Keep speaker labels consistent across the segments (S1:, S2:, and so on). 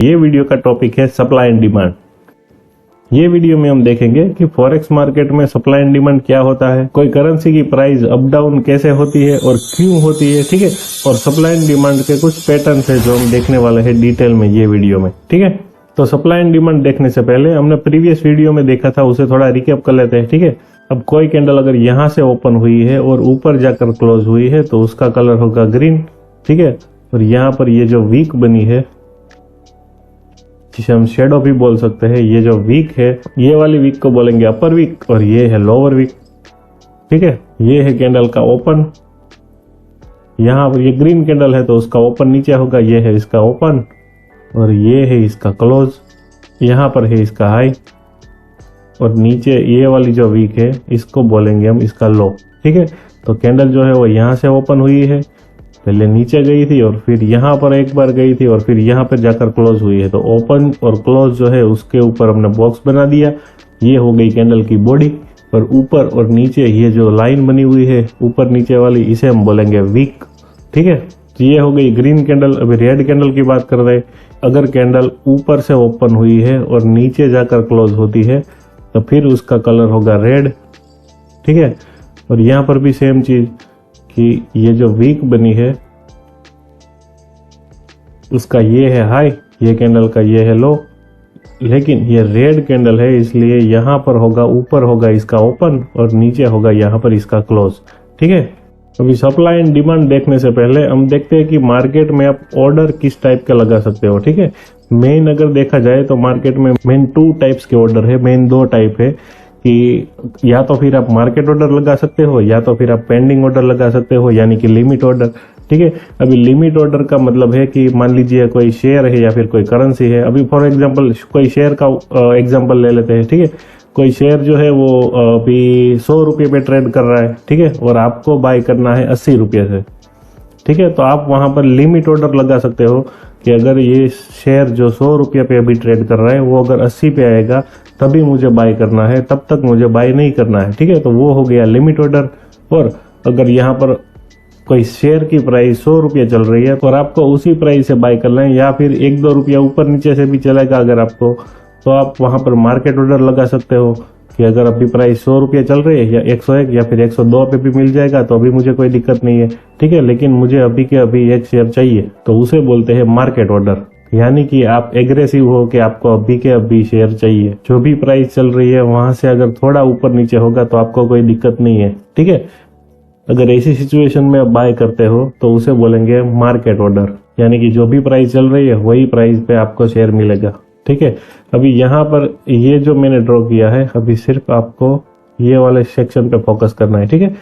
S1: ये वीडियो का टॉपिक है सप्लाई एंड डिमांड। ये वीडियो में हम देखेंगे कि फॉरेक्स मार्केट में सप्लाई एंड डिमांड क्या होता है, कोई करेंसी की प्राइस अप डाउन कैसे होती है और क्यों होती है, ठीक है। और सप्लाई एंड डिमांड के कुछ पैटर्न है जो हम देखने वाले हैं डिटेल में ये वीडियो में, ठीक है। तो सप्लाई एंड डिमांड देखने से पहले हमने प्रीवियस वीडियो में देखा था, उसे थोड़ा रिकैप कर लेते हैं, ठीक है। अब कोई कैंडल अगर यहाँ से ओपन हुई है और ऊपर जाकर क्लोज हुई है तो उसका कलर होगा ग्रीन, ठीक है। और यहाँ पर ये जो वीक बनी है जिसे हम शेडो भी बोल सकते हैं, ये जो वीक है ये वाली वीक को बोलेंगे अपर वीक और ये है लोअर वीक, ठीक है। ये है कैंडल का ओपन, यहाँ पर ये ग्रीन कैंडल है तो उसका ओपन नीचे होगा, ये है इसका ओपन और ये है इसका क्लोज, यहाँ पर है इसका हाई और नीचे ये वाली जो वीक है इसको बोलेंगे हम इसका लो, ठीक है। तो कैंडल जो है वो यहाँ से ओपन हुई है, पहले नीचे गई थी और फिर यहाँ पर एक बार गई थी और फिर यहाँ पर जाकर क्लोज हुई है। तो ओपन और क्लोज जो है उसके ऊपर हमने बॉक्स बना दिया, ये हो गई कैंडल की बॉडी। और ऊपर और नीचे ये जो लाइन बनी हुई है ऊपर नीचे वाली, इसे हम बोलेंगे वीक, ठीक है। तो ये हो गई ग्रीन कैंडल। अभी रेड कैंडल की बात कर रहे हैं, अगर कैंडल ऊपर से ओपन हुई है और नीचे जाकर क्लोज होती है तो फिर उसका कलर होगा रेड, ठीक है। और यहाँ पर भी सेम चीज कि ये जो वीक बनी है उसका ये है हाई, ये कैंडल का ये है लो, लेकिन ये रेड कैंडल है इसलिए यहाँ पर होगा ऊपर होगा इसका ओपन और नीचे होगा यहाँ पर इसका क्लोज, ठीक है। अभी सप्लाई एंड डिमांड देखने से पहले हम देखते हैं कि मार्केट में आप ऑर्डर किस टाइप का लगा सकते हो, ठीक है। मेन अगर देखा जाए तो मार्केट में मेन 2 टाइप्स के ऑर्डर है, मेन 2 टाइप है कि या तो फिर आप मार्केट ऑर्डर लगा सकते हो या तो फिर आप पेंडिंग ऑर्डर लगा सकते हो, यानी कि लिमिट ऑर्डर, ठीक है। अभी लिमिट ऑर्डर का मतलब है कि मान लीजिए कोई शेयर है या फिर कोई करेंसी है। अभी फॉर एग्जांपल कोई शेयर का एग्जांपल ले लेते हैं, ठीक है। कोई शेयर जो है वो अभी 100 रुपये पे ट्रेड कर रहा है, ठीक है, और आपको बाय करना है 80 रुपये से, ठीक है। तो आप वहां पर लिमिट ऑर्डर लगा सकते हो कि अगर ये शेयर जो 100 रुपये पे अभी ट्रेड कर रहा है वो अगर 80 पे आएगा तभी मुझे बाय करना है, तब तक मुझे बाय नहीं करना है, ठीक है। तो वो हो गया लिमिट ऑर्डर। और अगर यहाँ पर कोई शेयर की प्राइस 100 रुपये चल रही है और आपको उसी प्राइस से बाय करना है या फिर 1-2 रुपया ऊपर नीचे से भी चलेगा अगर आपको, तो आप वहां पर मार्केट ऑर्डर लगा सकते हो कि अगर अभी प्राइस 100 रुपये चल रही है या 101 या फिर 102 पे भी मिल जाएगा तो अभी मुझे कोई दिक्कत नहीं है, ठीक है, लेकिन मुझे अभी के अभी एक शेयर चाहिए, तो उसे बोलते हैं मार्केट ऑर्डर। यानी कि आप एग्रेसिव हो कि आपको अभी के अभी शेयर चाहिए, जो भी प्राइस चल रही है वहां से अगर थोड़ा ऊपर नीचे होगा तो आपको कोई दिक्कत नहीं है, ठीक है। अगर ऐसी सिचुएशन में आप बाय करते हो तो उसे बोलेंगे मार्केट ऑर्डर, यानी कि जो भी प्राइस चल रही है वही प्राइस पे आपको शेयर मिलेगा, ठीक है। अभी यहाँ पर ये जो मैंने ड्रॉ किया है, अभी सिर्फ आपको ये वाले सेक्शन पे फोकस करना है, ठीक है।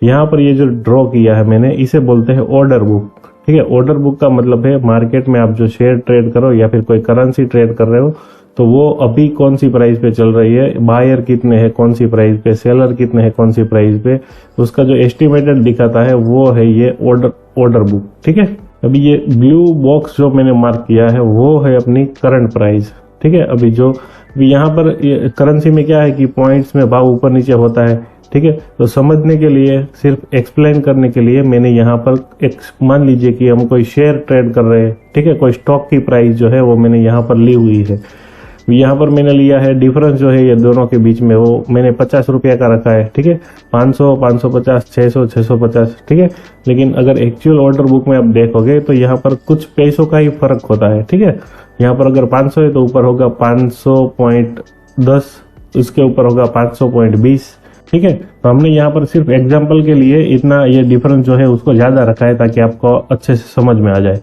S1: यहाँ पर ये जो ड्रॉ किया है मैंने इसे बोलते हैं ऑर्डर बुक, ठीक है। ऑर्डर बुक का मतलब है मार्केट में आप जो शेयर ट्रेड करो या फिर कोई करेंसी ट्रेड कर रहे हो तो वो अभी कौन सी प्राइस पे चल रही है, बायर कितने हैं कौन सी प्राइस पे, सेलर कितने हैं कौन सी प्राइस पे, उसका जो एस्टिमेटेड दिखाता है वो है ये ऑर्डर बुक, ठीक है। अभी ये ब्लू बॉक्स जो मैंने मार्क किया है वो है अपनी करंट प्राइस, ठीक है। अभी यहाँ पर करेंसी में क्या है कि पॉइंट्स में भाव ऊपर नीचे होता है, ठीक है। तो समझने के लिए, सिर्फ एक्सप्लेन करने के लिए मैंने यहाँ पर एक, मान लीजिए कि हम कोई शेयर ट्रेड कर रहे हैं, ठीक है, कोई स्टॉक की प्राइस जो है वो मैंने यहाँ पर ली हुई है। यहाँ पर मैंने लिया है डिफरेंस जो है ये दोनों के बीच में वो मैंने 50 रुपया का रखा है, ठीक है। 500, 550, 600, 650, ठीक है। लेकिन अगर एक्चुअल ऑर्डर बुक में आप देखोगे तो यहाँ पर कुछ पैसों का ही फर्क होता है, ठीक है। यहाँ पर अगर 500 है तो ऊपर होगा 500.10, उसके ऊपर होगा 500.20, ठीक है। तो हमने यहाँ पर सिर्फ एग्जाम्पल के लिए इतना ये डिफरेंस जो है उसको ज्यादा रखा है ताकि आपको अच्छे से समझ में आ जाए,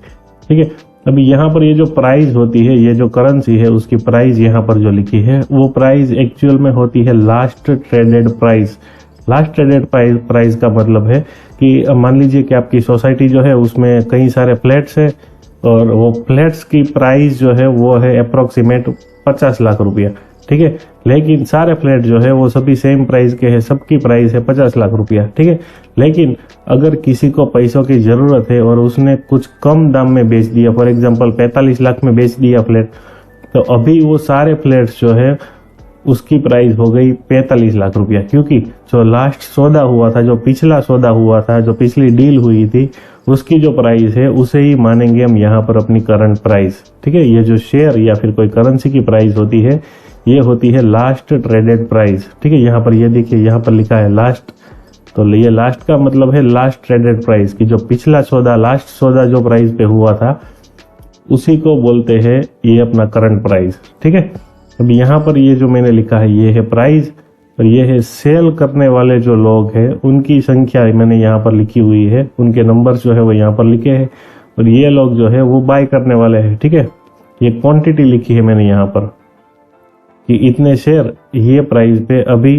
S1: ठीक है। अभी यहाँ पर ये जो प्राइस होती है, ये जो करेंसी है उसकी प्राइस यहाँ पर जो लिखी है वो प्राइस एक्चुअल में होती है last traded price. Last traded price का मतलब है कि मान लीजिए कि आपकी सोसाइटी जो है उसमें कई सारे फ्लैट्स है और वो फ्लैट्स की प्राइस जो है वो है अप्रोक्सीमेट 50 लाख रुपया, ठीक है। लेकिन सारे फ्लैट जो है वो सभी सेम प्राइस के हैं, सबकी प्राइस है 50 लाख रुपया, ठीक है। लेकिन अगर किसी को पैसों की जरूरत है और उसने कुछ कम दाम में बेच दिया, फॉर एग्जांपल 45 लाख में बेच दिया फ्लैट, तो अभी वो सारे फ्लैट्स जो है उसकी प्राइस हो गई 45 लाख रुपया, क्योंकि जो लास्ट सौदा हुआ था, जो पिछला सौदा हुआ था, जो पिछली डील हुई थी उसकी जो प्राइस है उसे ही मानेंगे हम यहाँ पर अपनी करंट प्राइस। ठीक है, ये जो शेयर या फिर कोई करेंसी की प्राइस होती है ये होती है लास्ट ट्रेडेड प्राइस। ठीक है, यहाँ पर ये देखिए यहाँ पर लिखा है लास्ट, तो ये लास्ट का मतलब है लास्ट ट्रेडेड प्राइस की जो पिछला सौदा लास्ट सौदा जो प्राइस पे हुआ था उसी को बोलते हैं ये अपना करंट प्राइस। ठीक है, अब यहाँ पर ये जो मैंने लिखा है ये है प्राइस और ये है सेल करने वाले जो लोग हैं उनकी संख्या मैंने यहाँ पर लिखी हुई है, उनके नंबर जो है वो यहाँ पर लिखे हैं और ये लोग जो है वो बाय करने वाले हैं। ठीक है, ये क्वांटिटी लिखी है मैंने यहाँ पर कि इतने शेयर ये प्राइस पे अभी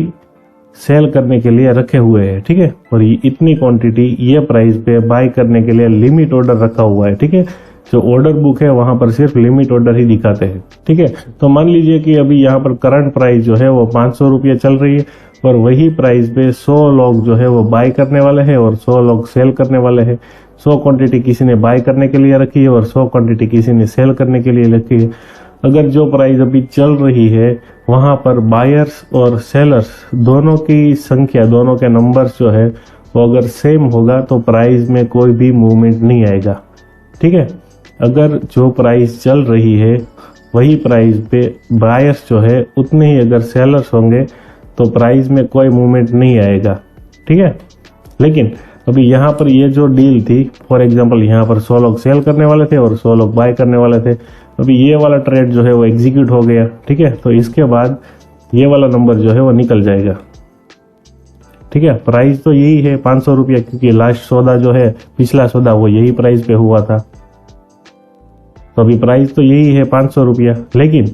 S1: सेल करने के लिए रखे हुए हैं। ठीक है, और ये इतनी क्वांटिटी ये प्राइस पे बाय करने के लिए लिमिट ऑर्डर रखा हुआ है। ठीक है, जो ऑर्डर बुक है वहां पर सिर्फ लिमिट ऑर्डर ही दिखाते हैं। ठीक है, तो मान लीजिए कि अभी यहाँ पर करंट प्राइस जो है वो 500 रुपये चल रही है और वही प्राइस पे 100 लोग जो है वो बाय करने वाले हैं और 100 लोग सेल करने वाले हैं। 100 क्वांटिटी किसी ने बाय करने के लिए रखी है और 100 क्वांटिटी किसी ने सेल करने के लिए रखी है। अगर जो प्राइस अभी चल रही है वहां पर बायर्स और सेलर्स दोनों की संख्या दोनों के नंबर्स जो है वो अगर सेम होगा तो प्राइस में कोई भी मूवमेंट नहीं आएगा। ठीक है, अगर जो प्राइस चल रही है वही प्राइस पे बायर्स जो है उतने ही अगर सेलर्स होंगे तो प्राइस में कोई मूवमेंट नहीं आएगा। ठीक है, लेकिन अभी यहाँ पर ये जो डील थी फॉर एग्जांपल यहाँ पर 100 लोग सेल करने वाले थे और 100 लोग बाय करने वाले थे। अभी ये वाला ट्रेड जो है वो एग्जीक्यूट हो गया। ठीक है, तो इसके बाद ये वाला नंबर जो है वो निकल जाएगा। ठीक है, प्राइस तो यही है 500 रुपया क्योंकि लास्ट सौदा जो है पिछला सौदा वो यही प्राइस पे हुआ था, तो अभी प्राइस तो यही है 500 रुपया। लेकिन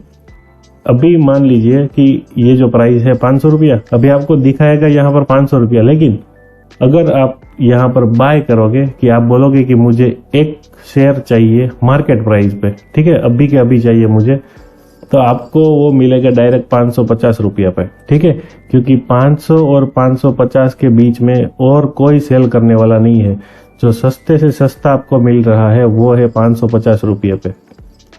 S1: अभी मान लीजिए कि ये जो प्राइस है 500 रुपया अभी आपको दिखाएगा यहाँ पर 500 रुपया, लेकिन अगर आप यहाँ पर बाय करोगे कि आप बोलोगे कि मुझे एक शेयर चाहिए मार्केट प्राइस पे, ठीक है, अभी के अभी चाहिए मुझे, तो आपको वो मिलेगा डायरेक्ट 550 रुपया पे। ठीक है, क्योंकि 500 और 550 के बीच में और कोई सेल करने वाला नहीं है। जो सस्ते से सस्ता आपको मिल रहा है वो है 550 रुपये पे।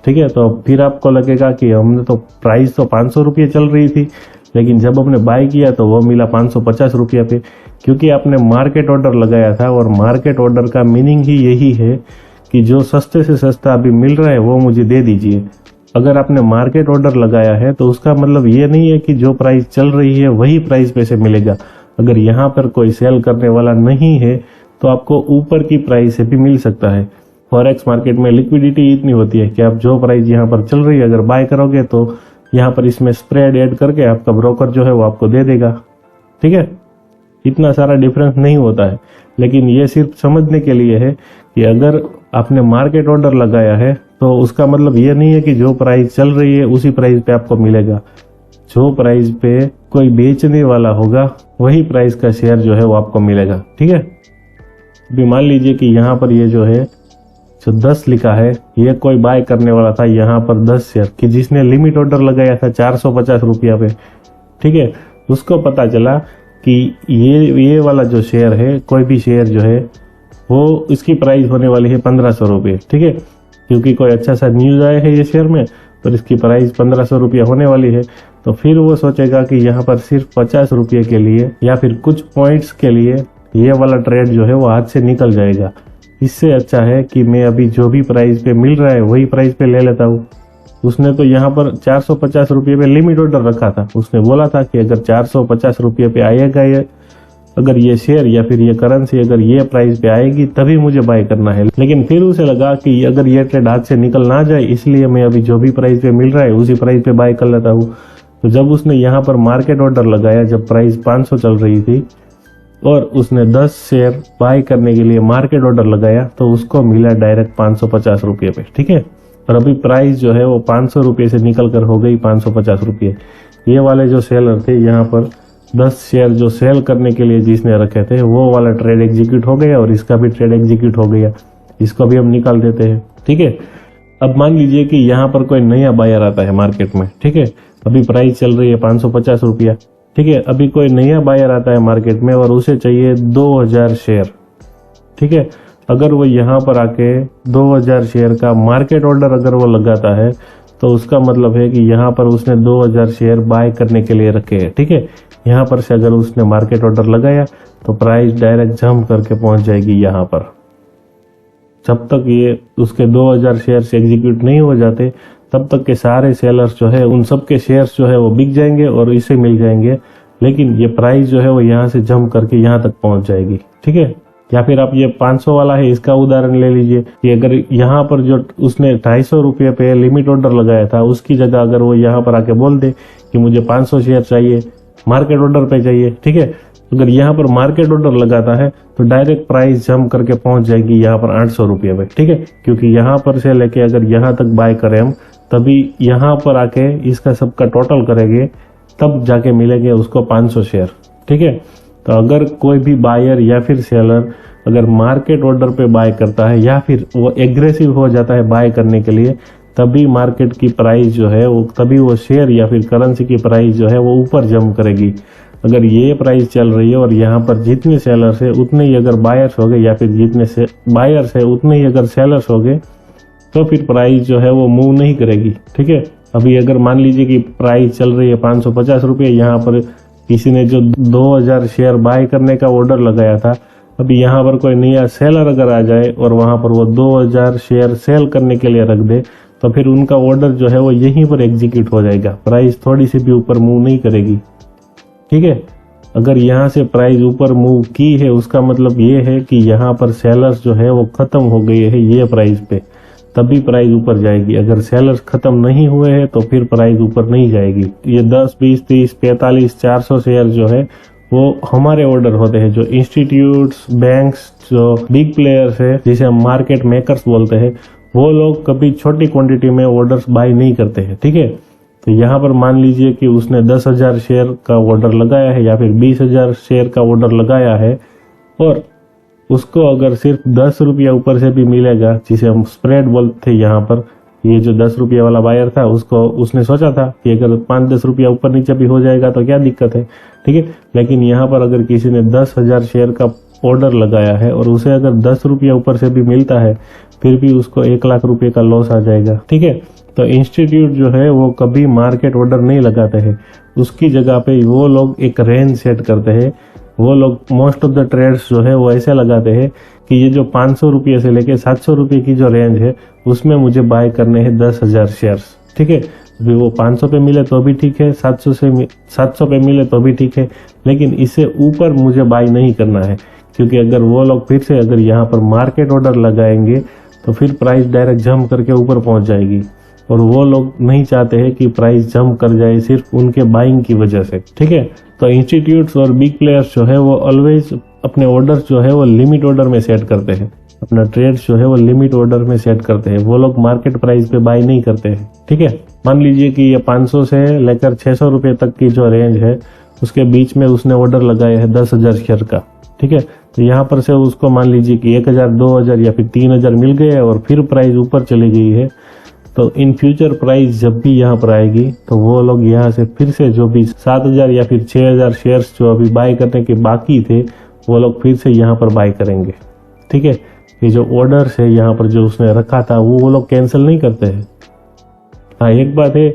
S1: ठीक है, तो फिर आपको लगेगा कि हमने तो प्राइस तो 500 रुपये चल रही थी लेकिन जब हमने बाय किया तो वो मिला 550 रुपये पे, क्योंकि आपने मार्केट ऑर्डर लगाया था और मार्केट ऑर्डर का मीनिंग ही यही है कि जो सस्ते से सस्ता अभी मिल रहा है वो मुझे दे दीजिए। अगर आपने मार्केट ऑर्डर लगाया है तो उसका मतलब ये नहीं है कि जो प्राइस चल रही है वही प्राइस पे से मिलेगा। अगर यहाँ पर कोई सेल करने वाला नहीं है तो आपको ऊपर की प्राइस से भी मिल सकता है। फॉरेक्स मार्केट में लिक्विडिटी इतनी होती है कि आप जो प्राइस यहाँ पर चल रही है अगर बाय करोगे तो यहाँ पर इसमें स्प्रेड ऐड करके आपका ब्रोकर जो है वो आपको दे देगा। ठीक है, इतना सारा डिफरेंस नहीं होता है, लेकिन ये सिर्फ समझने के लिए है कि अगर आपने मार्केट ऑर्डर लगाया है तो उसका मतलब ये नहीं है कि जो प्राइस चल रही है उसी प्राइस पे आपको मिलेगा। जो प्राइस पे कोई बेचने वाला होगा वही प्राइस का शेयर जो है वो आपको मिलेगा। ठीक है, अभी मान लीजिए कि यहाँ पर ये जो है जो 10 लिखा है ये कोई बाय करने वाला था यहाँ पर 10 शेयर कि जिसने लिमिट ऑर्डर लगाया था 450 रुपया पे। ठीक है, उसको पता चला कि ये वाला जो शेयर है कोई भी शेयर जो है वो इसकी प्राइस होने वाली है 1500 रुपये। ठीक है, क्योंकि कोई अच्छा सा न्यूज आया है ये शेयर में तो इसकी प्राइस 1500 रुपया होने वाली है, तो फिर वो सोचेगा कि यहाँ पर सिर्फ 50 रुपये के लिए या फिर कुछ पॉइंट्स के लिए ये वाला ट्रेड जो है वो हाथ से निकल जाएगा। इससे अच्छा है कि मैं अभी जो भी प्राइस पे मिल रहा है वही प्राइस पे ले लेता हूँ। उसने तो यहाँ पर 450 रुपये पे लिमिट ऑर्डर रखा था, उसने बोला था कि अगर 450 रुपये पे आएगा ये अगर ये शेयर या फिर ये करेंसी अगर ये प्राइस पे आएगी तभी मुझे बाय करना है। लेकिन फिर उसे लगा कि अगर ये ट्रेड हाथ से निकल ना जाए इसलिए मैं अभी जो भी प्राइस पे मिल रहा है उसी प्राइस पे बाय कर लेता हूँ। तो जब उसने यहाँ पर मार्केट ऑर्डर लगाया जब प्राइस 500 चल रही थी और उसने 10 शेयर बाय करने के लिए मार्केट ऑर्डर लगाया तो उसको मिला डायरेक्ट 550 रुपये पे। ठीक है, और अभी प्राइस जो है वो 500 रुपये से निकल कर हो गई 550 रुपये। ये वाले जो सेलर थे यहाँ पर 10 शेयर जो सेल करने के लिए जिसने रखे थे वो वाला ट्रेड एग्जीक्यूट हो गया और इसका भी ट्रेड एग्जीक्यूट हो गया, इसको भी हम निकाल देते हैं। ठीक है, अब मान लीजिए कि यहाँ पर कोई नया बायर आता है मार्केट में। ठीक है, अभी प्राइस चल रही है 550 रुपया। ठीक है, अभी कोई नया बायर आता है मार्केट में और उसे चाहिए 2000 शेयर। ठीक है, अगर वो यहाँ पर आके 2000 शेयर का मार्केट ऑर्डर अगर वो लगाता है तो उसका मतलब है कि यहाँ पर उसने 2000 शेयर बाय करने के लिए रखे हैं। ठीक है, यहाँ पर से अगर उसने मार्केट ऑर्डर लगाया तो प्राइस डायरेक्ट जंप करके पहुंच जाएगी यहाँ पर। जब तक ये उसके 2000 शेयर्स एग्जीक्यूट नहीं हो जाते तब तक के सारे सेलर्स जो है उन सब के शेयर्स जो है वो बिक जाएंगे और इसे मिल जाएंगे, लेकिन ये प्राइस जो है वो यहाँ से जंप करके यहाँ तक पहुंच जाएगी। ठीक है, या फिर आप ये 500 वाला है इसका उदाहरण ले लीजिए कि अगर यहाँ पर जो उसने 250 रुपये पे लिमिट ऑर्डर लगाया था उसकी जगह अगर वो यहाँ पर आके बोल दे कि मुझे 500 शेयर चाहिए, मार्केट ऑर्डर पे चाहिए, ठीक है, अगर यहाँ पर मार्केट ऑर्डर लगाता है तो डायरेक्ट प्राइस जंप करके पहुंच जाएगी यहाँ पर 800 रुपये पे। ठीक है, क्योंकि यहाँ पर से लेके अगर यहाँ तक बाय करें हम तभी यहाँ पर आके इसका सबका टोटल करेंगे तब जाके मिलेंगे उसको 500 शेयर। ठीक है, तो अगर कोई भी बायर या फिर सेलर अगर मार्केट ऑर्डर पे बाय करता है या फिर वो एग्रेसिव हो जाता है बाय करने के लिए, तभी मार्केट की प्राइस जो है वो तभी वो शेयर या फिर करेंसी की प्राइस जो है वो ऊपर जंप करेगी। अगर ये प्राइस चल रही है और यहाँ पर जितने सेलर्स है उतने ही अगर बायर्स हो गए या फिर जितने से बायर्स है उतने ही अगर सेलर्स हो गए तो फिर प्राइस जो है वो मूव नहीं करेगी। ठीक है, अभी अगर मान लीजिए कि प्राइस चल रही है 550 रुपये, यहाँ पर किसी ने जो 2000 शेयर बाय करने का ऑर्डर लगाया था, अभी यहाँ पर कोई नया सेलर अगर आ जाए और वहां पर वो 2000 शेयर सेल करने के लिए रख दे तो फिर उनका ऑर्डर जो है वो यहीं पर एग्जीक्यूट हो जाएगा, प्राइस थोड़ी सी भी ऊपर मूव नहीं करेगी। ठीक है, अगर यहाँ से प्राइस ऊपर मूव की है उसका मतलब ये है कि यहाँ पर सेलर्स जो है वो खत्म हो गए हैं ये प्राइस पे, तभी प्राइस ऊपर जाएगी। अगर सेलर्स खत्म नहीं हुए हैं तो फिर प्राइस ऊपर नहीं जाएगी। ये 10, 20, 30, 45, 400 शेयर जो है वो हमारे ऑर्डर होते हैं, जो इंस्टीट्यूट्स, बैंक्स, जो बिग प्लेयर्स है जिसे हम मार्केट मेकर्स बोलते हैं, वो लोग कभी छोटी क्वांटिटी में ऑर्डर्स बाय नहीं करते हैं। ठीक है, तो यहाँ पर मान लीजिए कि उसने 10,000 शेयर का ऑर्डर लगाया है या फिर 20,000 शेयर का ऑर्डर लगाया है और उसको अगर सिर्फ 10 रुपया ऊपर से भी मिलेगा, जिसे हम स्प्रेड बोलते थे यहाँ पर, ये जो 10 रुपया वाला बायर था उसको उसने सोचा था कि अगर 5-10 रुपया ऊपर नीचे भी हो जाएगा तो क्या दिक्कत है। ठीक है, लेकिन यहाँ पर अगर किसी ने 10,000 शेयर का ऑर्डर लगाया है और उसे अगर 10 रुपया ऊपर से भी मिलता है फिर भी उसको 1 लाख रुपए का लॉस आ जाएगा। ठीक है, तो इंस्टीट्यूट जो है वो कभी मार्केट ऑर्डर नहीं लगाते हैं, उसकी जगह पे वो लोग एक रेंज सेट करते हैं। वो लोग मोस्ट ऑफ द ट्रेड्स जो है वो ऐसे लगाते हैं कि ये जो 500 रुपये से लेके 700 रुपये की जो रेंज है उसमें मुझे बाय करने हैं 10,000 शेयर्स। ठीक है, अभी वो 500 पे मिले तो भी ठीक है, 700 पे मिले तो भी ठीक है, लेकिन इससे ऊपर मुझे बाय नहीं करना है, क्योंकि अगर वो लोग फिर से अगर यहाँ पर मार्केट ऑर्डर लगाएंगे तो फिर प्राइस डायरेक्ट जंप करके ऊपर पहुंच जाएगी और वो लोग नहीं चाहते हैं कि प्राइस जंप कर जाए सिर्फ उनके बाइंग की वजह से। ठीक है, तो इंस्टीट्यूट्स और बिग प्लेयर्स जो है वो ऑलवेज अपने ऑर्डर्स जो है वो लिमिट ऑर्डर में सेट करते हैं, अपना ट्रेड्स जो है वो लिमिट ऑर्डर में सेट करते हैं, वो लोग मार्केट प्राइस पे बाय नहीं करते हैं। ठीक है, मान लीजिए कि ये 500 से लेकर 600 रुपये तक की जो रेंज है उसके बीच में उसने ऑर्डर लगाया है 10,000 शेयर का। ठीक है, तो यहाँ पर से उसको मान लीजिए कि 1,000, 2,000 या फिर 3,000 मिल गए और फिर प्राइस ऊपर चली गई है, तो इन फ्यूचर प्राइस जब भी यहाँ पर आएगी तो वो लोग यहाँ से फिर से जो भी 7,000 या फिर 6,000 शेयर्स जो अभी बाय करने के बाकी थे वो लोग फिर से यहाँ पर बाय करेंगे। ठीक है, ये जो ऑर्डर्स है यहाँ पर जो उसने रखा था वो लोग कैंसिल नहीं करते हैं। हाँ, एक बात है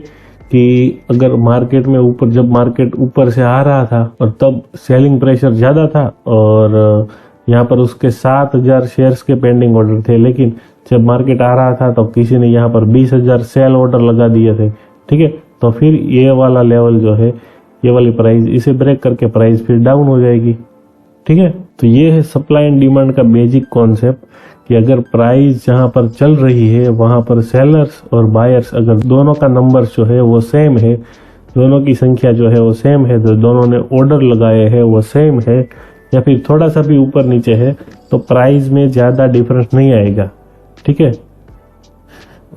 S1: कि अगर मार्केट में ऊपर, जब मार्केट ऊपर से आ रहा था और तब सेलिंग प्रेशर ज़्यादा था और यहाँ पर उसके 7,000 शेयर्स के पेंडिंग ऑर्डर थे, लेकिन जब मार्केट आ रहा था तो किसी ने यहाँ पर 20,000 सेल ऑर्डर लगा दिए थे। ठीक है, तो फिर ये वाला लेवल जो है, ये वाली प्राइस, इसे ब्रेक करके प्राइस फिर डाउन हो जाएगी। ठीक है, तो ये है सप्लाई एंड डिमांड का बेसिक कॉन्सेप्ट कि अगर प्राइस जहाँ पर चल रही है वहाँ पर सेलर्स और बायर्स अगर दोनों का नंबर जो है वो सेम है, दोनों की संख्या जो है वो सेम है, तो दोनों ने ऑर्डर लगाए हैं वो सेम है या फिर थोड़ा सा भी ऊपर नीचे है, तो प्राइस में ज़्यादा डिफरेंस नहीं आएगा। ठीक है,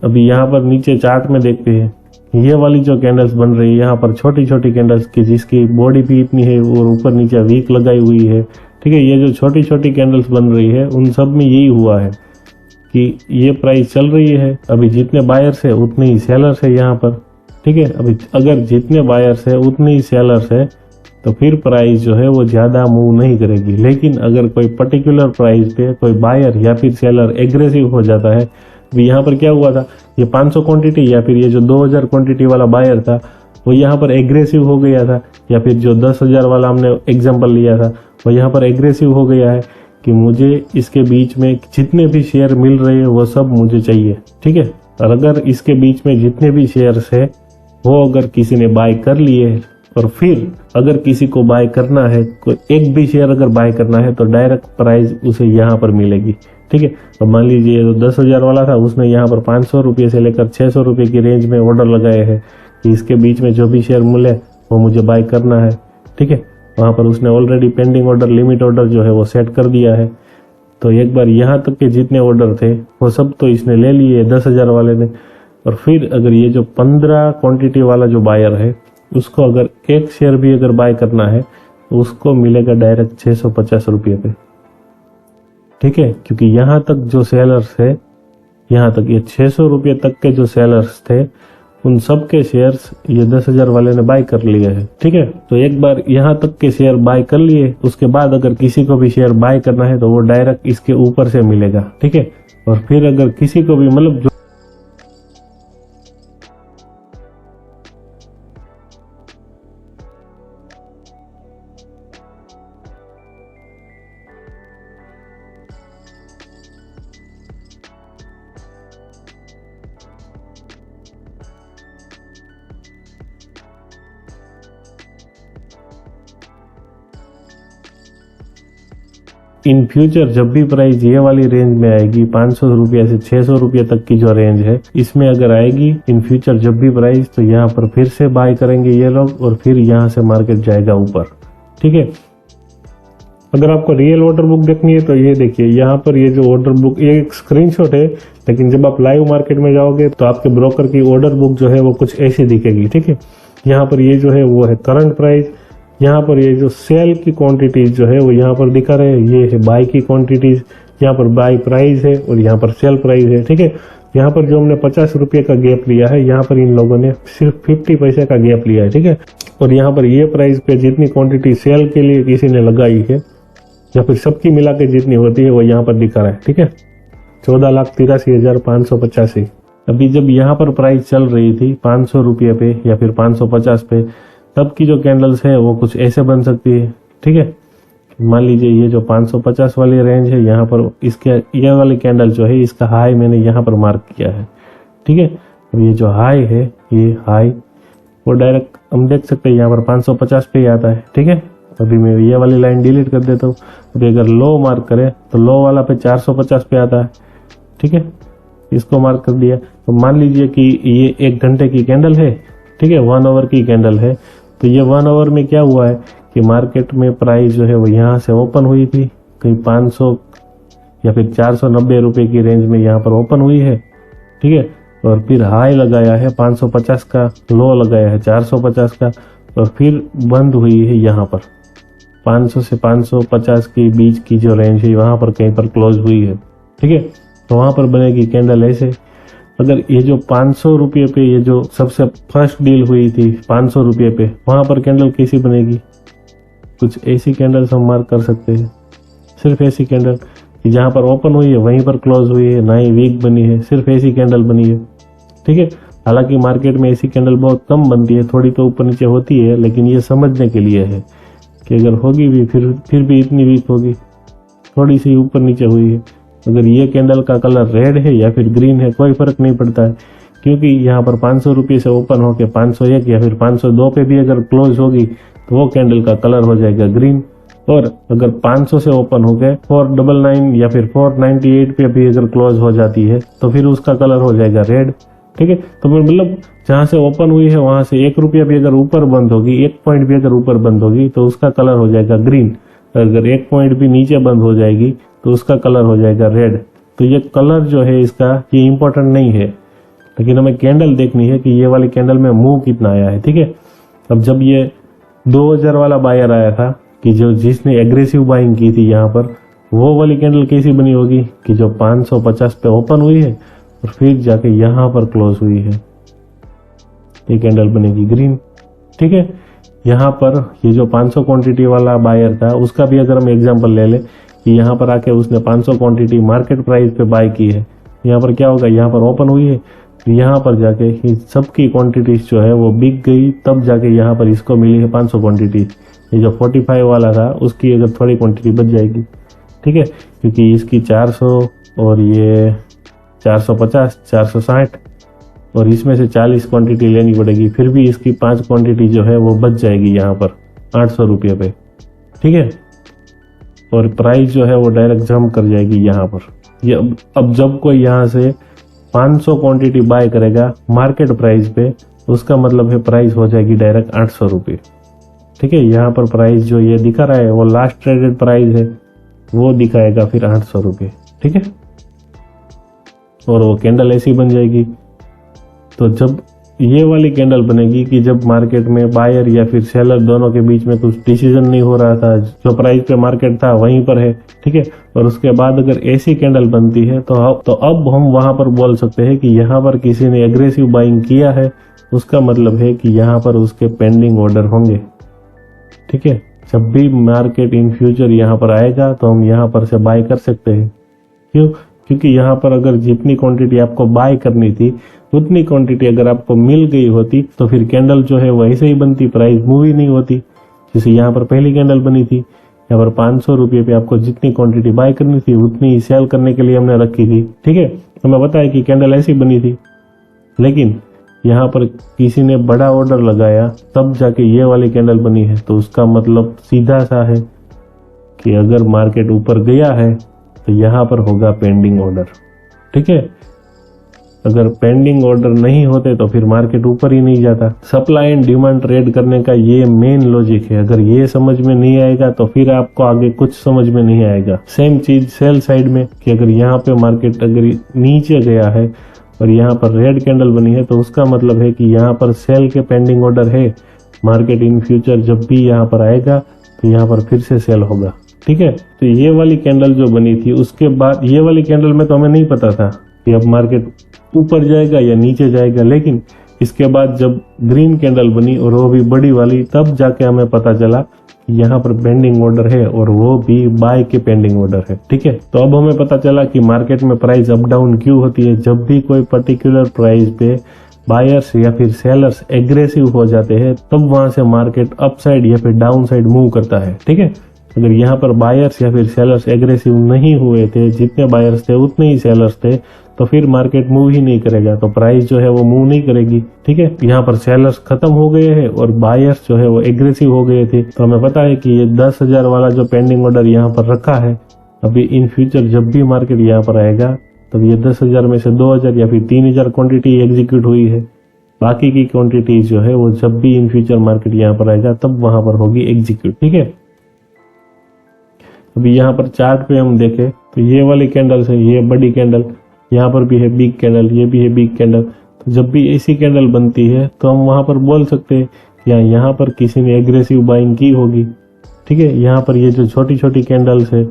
S1: अभी यहाँ पर नीचे चार्ट में देखते हैं, ये वाली जो कैंडल्स बन रही है यहाँ पर छोटी छोटी कैंडल्स की जिसकी बॉडी भी इतनी है और ऊपर नीचे वीक लगाई हुई है। ठीक है, ये जो छोटी छोटी कैंडल्स बन रही है उन सब में यही हुआ है कि ये प्राइस चल रही है, अभी जितने बायर्स है उतने ही सेलर्स है यहाँ पर। ठीक है, अभी अगर जितने बायर्स है उतने ही सेलर्स है तो फिर प्राइस जो है वो ज़्यादा मूव नहीं करेगी। लेकिन अगर कोई पर्टिकुलर प्राइस पे कोई बायर या फिर सेलर एग्रेसिव हो जाता है, अभी यहाँ पर क्या हुआ था, ये 500 क्वांटिटी या फिर ये जो 2000 क्वांटिटी वाला बायर था वो यहाँ पर एग्रेसिव हो गया था, या फिर जो 10,000 वाला हमने एग्जांपल लिया था वो यहाँ पर एग्रेसिव हो गया है कि मुझे इसके बीच में जितने भी शेयर मिल रहे हैं वो सब मुझे चाहिए, ठीक है। और अगर इसके बीच में जितने भी शेयर्स है वो अगर किसी ने बाय कर लिए और फिर अगर किसी को बाय करना है, कोई एक भी शेयर अगर बाय करना है तो डायरेक्ट प्राइस उसे यहाँ पर मिलेगी, ठीक है। अब मान लीजिए जो 10,000 वाला था उसने यहाँ पर 500 रुपये से लेकर 600 रुपये की रेंज में ऑर्डर लगाए हैं कि इसके बीच में जो भी शेयर मिले वो मुझे बाय करना है, ठीक है। वहाँ पर उसने already pending order, limit order जो है वो सेट कर दिया है। तो एक बार यहाँ तक के जितने ऑर्डर थे वो सब तो इसने ले लिए 10,000 वाले ने। और फिर अगर ये जो 15 क्वांटिटी वाला जो बायर है उसको अगर एक शेयर भी अगर बाय करना है तो उसको मिलेगा डायरेक्ट 650 रुपये पे, ठीक है। क्योंकि यहाँ तक जो सेलर्स है, यहाँ तक ये 600 रुपये तक के जो सेलर्स थे उन सब के शेयर्स ये 10,000 वाले ने बाय कर लिए हैं, ठीक है। तो एक बार यहाँ तक के शेयर बाय कर लिए, उसके बाद अगर किसी को भी शेयर बाय करना है तो वो डायरेक्ट इसके ऊपर से मिलेगा, ठीक है। और फिर अगर किसी को भी मतलब जो इन फ्यूचर जब भी प्राइस ये वाली रेंज में आएगी 500 रुपये से 600 रुपये तक की जो रेंज है इसमें अगर आएगी इन फ्यूचर जब भी प्राइस, तो यहाँ पर फिर से बाय करेंगे ये लोग और फिर यहाँ से मार्केट जाएगा ऊपर, ठीक है। अगर आपको रियल ऑर्डर बुक देखनी है तो ये देखिए, यहाँ पर ये जो ऑर्डर बुक ये एक स्क्रीनशॉट है, लेकिन जब आप लाइव मार्केट में जाओगे तो आपके ब्रोकर की ऑर्डर बुक जो है वो कुछ ऐसी दिखेगी, ठीक है। यहाँ पर ये जो है वो है करंट प्राइस, यहाँ पर ये जो सेल की क्वांटिटीज जो है वो यहाँ पर दिखा रहे हैं, ये है बाय की क्वांटिटीज, यहाँ पर बाय प्राइस है और यहाँ पर सेल प्राइस है, ठीक है। यहाँ पर जो हमने 50 रुपये का गैप लिया है, यहाँ पर इन लोगों ने सिर्फ 50 पैसे का गैप लिया है, ठीक है। और यहाँ पर ये प्राइस पे जितनी क्वांटिटी सेल के लिए किसी ने लगाई है या फिर सबकी मिला के जितनी होती है वो यहाँ पर दिखा रहा है, ठीक है। 14,83,585। अभी जब यहाँ पर प्राइस चल रही थी 500 रुपये पे या फिर 550 पे, तब की जो कैंडल्स है वो कुछ ऐसे बन सकती है, ठीक है। मान लीजिए ये जो 550 वाली रेंज है, यहाँ पर इसके ये वाली कैंडल जो है इसका हाई मैंने यहाँ पर मार्क किया है, ठीक है। और ये जो हाई है, ये हाई वो डायरेक्ट हम देख सकते हैं यहाँ पर 550 पे ही आता है, ठीक है। अभी मैं ये वाली लाइन डिलीट कर देता हूँ। अभी अगर लो मार्क करें तो लो वाला पे 450 पे आता है, ठीक है। इसको मार्क कर दिया। तो मान लीजिए कि ये 1 घंटे की कैंडल है, ठीक है, 1 आवर की कैंडल है। तो ये 1 आवर में क्या हुआ है कि मार्केट में प्राइस जो है वो यहाँ से ओपन हुई थी कहीं 500 या फिर 490 रुपए की रेंज में यहाँ पर ओपन हुई है, ठीक है। और फिर हाई लगाया है 550 का, लो लगाया है 450 का और फिर बंद हुई है यहाँ पर 500 से 550 के बीच की जो रेंज है वहाँ पर कहीं पर क्लोज हुई है, ठीक है। तो वहाँ पर बनेगी कैंडल ऐसे। अगर ये जो 500 रुपये पे ये जो सबसे फर्स्ट डील हुई थी 500 रुपये पे, वहाँ पर कैंडल कैसी बनेगी? कुछ ऐसी कैंडल्स हम मार्क कर सकते हैं, सिर्फ ऐसी कैंडल कि जहाँ पर ओपन हुई है वहीं पर क्लोज हुई है, ना ही वीक बनी है, सिर्फ ऐसी कैंडल बनी है, ठीक है। हालांकि मार्केट में ऐसी कैंडल बहुत कम बनती है, थोड़ी तो ऊपर नीचे होती है, लेकिन ये समझने के लिए है कि अगर होगी भी फिर भी इतनी वीक होगी, थोड़ी सी ऊपर नीचे हुई है। अगर ये कैंडल का कलर रेड है या फिर ग्रीन है कोई फर्क नहीं पड़ता है, क्योंकि यहाँ पर 500 रुपये से ओपन होकर 501 या फिर 502 पे भी अगर क्लोज होगी तो वो कैंडल का कलर हो जाएगा ग्रीन। और अगर 500 से ओपन हो गए 499 या फिर 498 पे भी अगर क्लोज हो जाती है तो फिर उसका कलर हो जाएगा रेड, ठीक है। तो मतलब जहाँ से ओपन हुई है वहां से 1 रुपया भी अगर ऊपर बंद होगी, 1 पॉइंट भी अगर ऊपर बंद होगी तो उसका कलर हो जाएगा ग्रीन। अगर 1 पॉइंट भी नीचे बंद हो जाएगी तो उसका कलर हो जाएगा रेड। तो ये कलर जो है इसका ये इंपॉर्टेंट नहीं है, लेकिन हमें कैंडल देखनी है कि ये वाली कैंडल में मूव कितना आया है, ठीक है। अब जब ये 2000 वाला बायर आया था कि जो जिसने एग्रेसिव बाइंग की थी यहाँ पर, वो वाली कैंडल कैसी बनी होगी कि जो 550 पे ओपन हुई है और फिर जाके यहाँ पर क्लोज हुई है, ये कैंडल बनेगी ग्रीन, ठीक है। यहाँ पर ये जो 500 क्वांटिटी वाला बायर था उसका भी अगर हम एग्जांपल ले लें कि यहाँ पर आके उसने 500 क्वांटिटी मार्केट प्राइस पे बाय की है, यहाँ पर क्या होगा, यहाँ पर ओपन हुई है, यहाँ पर जाके सबकी क्वांटिटीज जो है वो बिक गई, तब जाके यहाँ पर इसको मिली है 500 क्वांटिटी। ये जो 45 वाला था उसकी अगर थोड़ी क्वांटिटी बच जाएगी, ठीक है, क्योंकि इसकी 400 और ये 450, 460 और इसमें से 40 क्वांटिटी लेनी पड़ेगी, फिर भी इसकी 5 क्वांटिटी जो है वो बच जाएगी यहाँ पर 800 रुपये पे। ठीक है, और प्राइस जो है वो डायरेक्ट जंप कर जाएगी यहाँ पर। ये अब जब कोई यहाँ से 500 क्वांटिटी बाय करेगा मार्केट प्राइस पे, उसका मतलब है प्राइस हो जाएगी डायरेक्ट 800 रुपये। ठीक है, यहाँ पर प्राइस जो ये दिखा रहा है वो लास्ट ट्रेडेड प्राइस है, वो दिखाएगा फिर 800 रुपये। ठीक है, और वो कैंडल ऐसी बन जाएगी। तो जब ये वाली कैंडल बनेगी कि जब मार्केट में बायर या फिर सेलर दोनों के बीच में कुछ डिसीजन नहीं हो रहा था, जो प्राइस पे मार्केट था वहीं पर है। ठीक है, और उसके बाद अगर ऐसी कैंडल बनती है तो अब हम वहां पर बोल सकते हैं कि यहाँ पर किसी ने एग्रेसिव बाइंग किया है, उसका मतलब है कि यहाँ पर उसके पेंडिंग ऑर्डर होंगे। ठीक है, जब भी मार्केट इन फ्यूचर यहाँ पर आएगा तो हम यहाँ पर से बाय कर सकते हैं। क्यों? क्योंकि यहाँ पर अगर जितनी क्वांटिटी आपको बाय करनी थी उतनी क्वांटिटी अगर आपको मिल गई होती तो फिर कैंडल जो है वैसे ही बनती, प्राइस मूव ही नहीं होती। जैसे यहाँ पर पहली कैंडल बनी थी, यहाँ पर 500 रुपये पे आपको जितनी क्वांटिटी बाय करनी थी उतनी ही सेल करने के लिए हमने रखी थी। ठीक है, हमें बताया कि कैंडल ऐसी बनी थी, लेकिन यहाँ पर किसी ने बड़ा ऑर्डर लगाया तब जाके ये वाली कैंडल बनी है। तो उसका मतलब सीधा सा है कि अगर मार्केट ऊपर गया है तो यहाँ पर होगा पेंडिंग ऑर्डर। ठीक है, अगर पेंडिंग ऑर्डर नहीं होते तो फिर मार्केट ऊपर ही नहीं जाता। सप्लाई एंड डिमांड ट्रेड करने का ये मेन लॉजिक है। अगर ये समझ में नहीं आएगा तो फिर आपको आगे कुछ समझ में नहीं आएगा। सेम चीज सेल साइड में कि अगर यहाँ पे मार्केट अगर नीचे गया है और यहाँ पर रेड कैंडल बनी है तो उसका मतलब है कि यहाँ पर सेल के पेंडिंग ऑर्डर है। मार्केट इन फ्यूचर जब भी यहाँ पर आएगा तो यहाँ पर फिर से सेल होगा। ठीक है, तो ये वाली कैंडल जो बनी थी उसके बाद ये वाली कैंडल में तो हमें नहीं पता था कि अब मार्केट ऊपर जाएगा या नीचे जाएगा, लेकिन इसके बाद जब ग्रीन कैंडल बनी और वो भी बड़ी वाली, तब जाके हमें पता चला कि यहाँ पर पेंडिंग ऑर्डर है और वो भी बाय के पेंडिंग ऑर्डर है। ठीक है, तो अब हमें पता चला कि मार्केट में प्राइस अप डाउन क्यों होती है। जब भी कोई पर्टिकुलर प्राइस पे बायर्स या फिर सेलर्स एग्रेसिव हो जाते हैं तब वहां से मार्केट अप साइड या फिर डाउन साइड मूव करता है। ठीक है, अगर यहाँ पर बायर्स या फिर सेलर्स एग्रेसिव नहीं हुए थे, जितने बायर्स थे उतने ही सेलर्स थे, तो फिर मार्केट मूव ही नहीं करेगा, तो प्राइस जो है वो मूव नहीं करेगी। ठीक है, यहाँ पर सेलर्स खत्म हो गए हैं और बायर्स जो है वो एग्रेसिव हो गए थे। तो हमें पता है कि ये 10,000 वाला जो पेंडिंग ऑर्डर यहाँ पर रखा है, अभी इन फ्यूचर जब भी मार्केट यहाँ पर आएगा तब ये 10,000 में से 2,000 या फिर 3,000 क्वांटिटी एग्जीक्यूट हुई है। बाकी की क्वांटिटी जो है वो जब भी इन फ्यूचर मार्केट यहाँ पर आएगा तब वहां पर होगी एग्जीक्यूट। ठीक है, अभी यहाँ पर चार्ट पे हम देखें तो ये वाली कैंडल है, ये बड़ी कैंडल, यहाँ पर भी है बिग कैंडल, ये भी है बिग कैंडल। तो जब भी ऐसी कैंडल बनती है तो हम वहां पर बोल सकते हैं कि यहाँ पर किसी ने एग्रेसिव बाइंग की होगी। ठीक है, यहाँ पर ये जो छोटी छोटी कैंडल्स है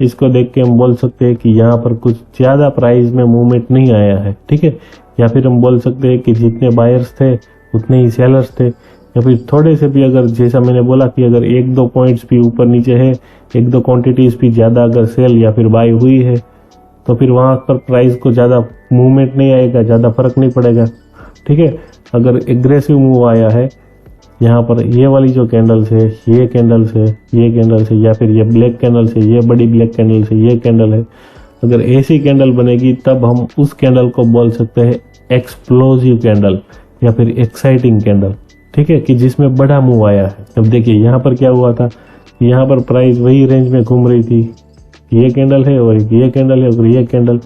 S1: इसको देख के हम बोल सकते हैं कि यहाँ पर कुछ ज्यादा प्राइस में मूवमेंट नहीं आया है। ठीक है, या फिर हम बोल सकते हैं कि जितने बायर्स थे उतने ही सेलर्स थे, या फिर थोड़े से भी अगर जैसा मैंने बोला कि अगर 1-2 पॉइंट्स भी ऊपर नीचे है, 1-2 क्वांटिटीज भी ज्यादा अगर सेल या फिर बाय हुई है तो फिर वहां पर प्राइस को ज्यादा मूवमेंट नहीं आएगा, ज्यादा फर्क नहीं पड़ेगा। ठीक है, अगर एग्रेसिव मूव आया है यहाँ पर ये वाली जो कैंडल्स है, ये कैंडल्स है, ये कैंडल्स है, या फिर ये ब्लैक कैंडल्स है, ये बड़ी ब्लैक कैंडल्स है, ये कैंडल है, अगर ऐसी कैंडल बनेगी तब हम उस कैंडल को बोल सकते हैं एक्सप्लोजिव कैंडल या फिर एक्साइटिंग कैंडल। ठीक है, कि जिसमें बड़ा मूव आया है। अब देखिए यहाँ पर क्या हुआ था, यहाँ पर प्राइस वही रेंज में घूम रही थी, ये कैंडल है और ये कैंडल है और ये कैंडल,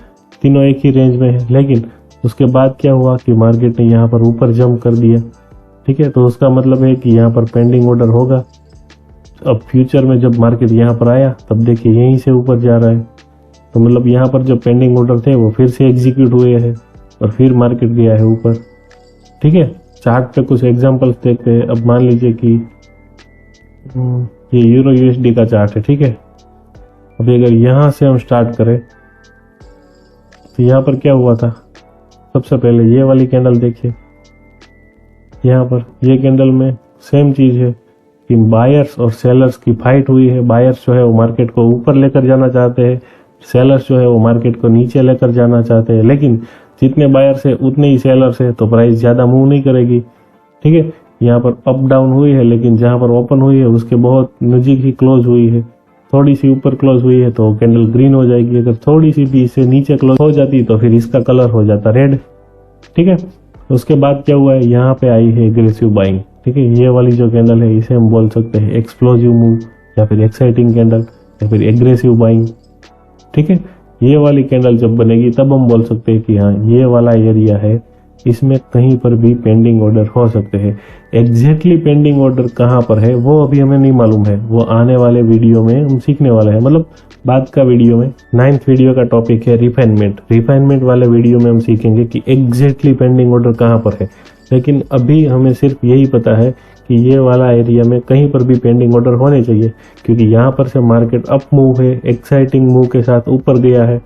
S1: तीनों एक ही रेंज में है, लेकिन उसके बाद क्या हुआ कि मार्केट ने यहाँ पर ऊपर जंप कर दिया। ठीक है, तो उसका मतलब है कि यहाँ पर पेंडिंग ऑर्डर होगा। अब फ्यूचर में जब मार्केट यहाँ पर आया तब देखिए यहीं से ऊपर जा रहा है, तो मतलब यहाँ पर जो पेंडिंग ऑर्डर थे वो फिर से एग्जीक्यूट हुए हैं और फिर मार्केट गया है ऊपर। ठीक है, चार्ट पे कुछ एग्जांपल्स देखते हैं। अब मान लीजिए कि ये यूरो यूएसडी का चार्ट है। ठीक है, अभी अगर यहाँ से हम स्टार्ट करें तो यहाँ पर क्या हुआ था, सबसे पहले ये वाली कैंडल देखिए, यहाँ पर ये कैंडल में सेम चीज है कि बायर्स और सेलर्स की फाइट हुई है। बायर्स जो है वो मार्केट को ऊपर लेकर जाना चाहते हैं, सेलर्स जो है वो मार्केट को नीचे लेकर जाना चाहते हैं, लेकिन जितने बायर्स है उतने ही सेलर्स है, तो प्राइस ज्यादा मूव नहीं करेगी। ठीक है, यहाँ पर अप डाउन हुई है, लेकिन जहां पर ओपन हुई है उसके बहुत नजीक ही क्लोज हुई है। थोड़ी सी ऊपर क्लोज हुई है तो कैंडल ग्रीन हो जाएगी, अगर थोड़ी सी भी इससे नीचे क्लोज हो जाती तो फिर इसका कलर हो जाता रेड। ठीक है, उसके बाद क्या हुआ है, यहाँ पे आई है एग्रेसिव बाइंग। ठीक है, ये वाली जो कैंडल है इसे हम बोल सकते हैं एक्सप्लोजिव मूव या फिर एक्साइटिंग कैंडल या फिर एग्रेसिव बाइंग। ठीक है, ये वाली कैंडल जब बनेगी तब हम बोल सकते हैं कि हाँ ये वाला एरिया है, इसमें कहीं पर भी पेंडिंग ऑर्डर हो सकते हैं। एग्जैक्टली पेंडिंग ऑर्डर कहाँ पर है वो अभी हमें नहीं मालूम है, वो आने वाले वीडियो में हम सीखने वाले हैं, मतलब बाद का वीडियो में। 9th वीडियो का टॉपिक है रिफाइनमेंट। रिफाइनमेंट वाले वीडियो में हम सीखेंगे कि एग्जैक्टली पेंडिंग ऑर्डर कहाँ पर है, लेकिन अभी हमें सिर्फ यही पता है कि ये वाला एरिया में कहीं पर भी पेंडिंग ऑर्डर होने चाहिए, क्योंकि यहाँ पर से मार्केट अप मूव है, एक्साइटिंग मूव के साथ ऊपर गया है।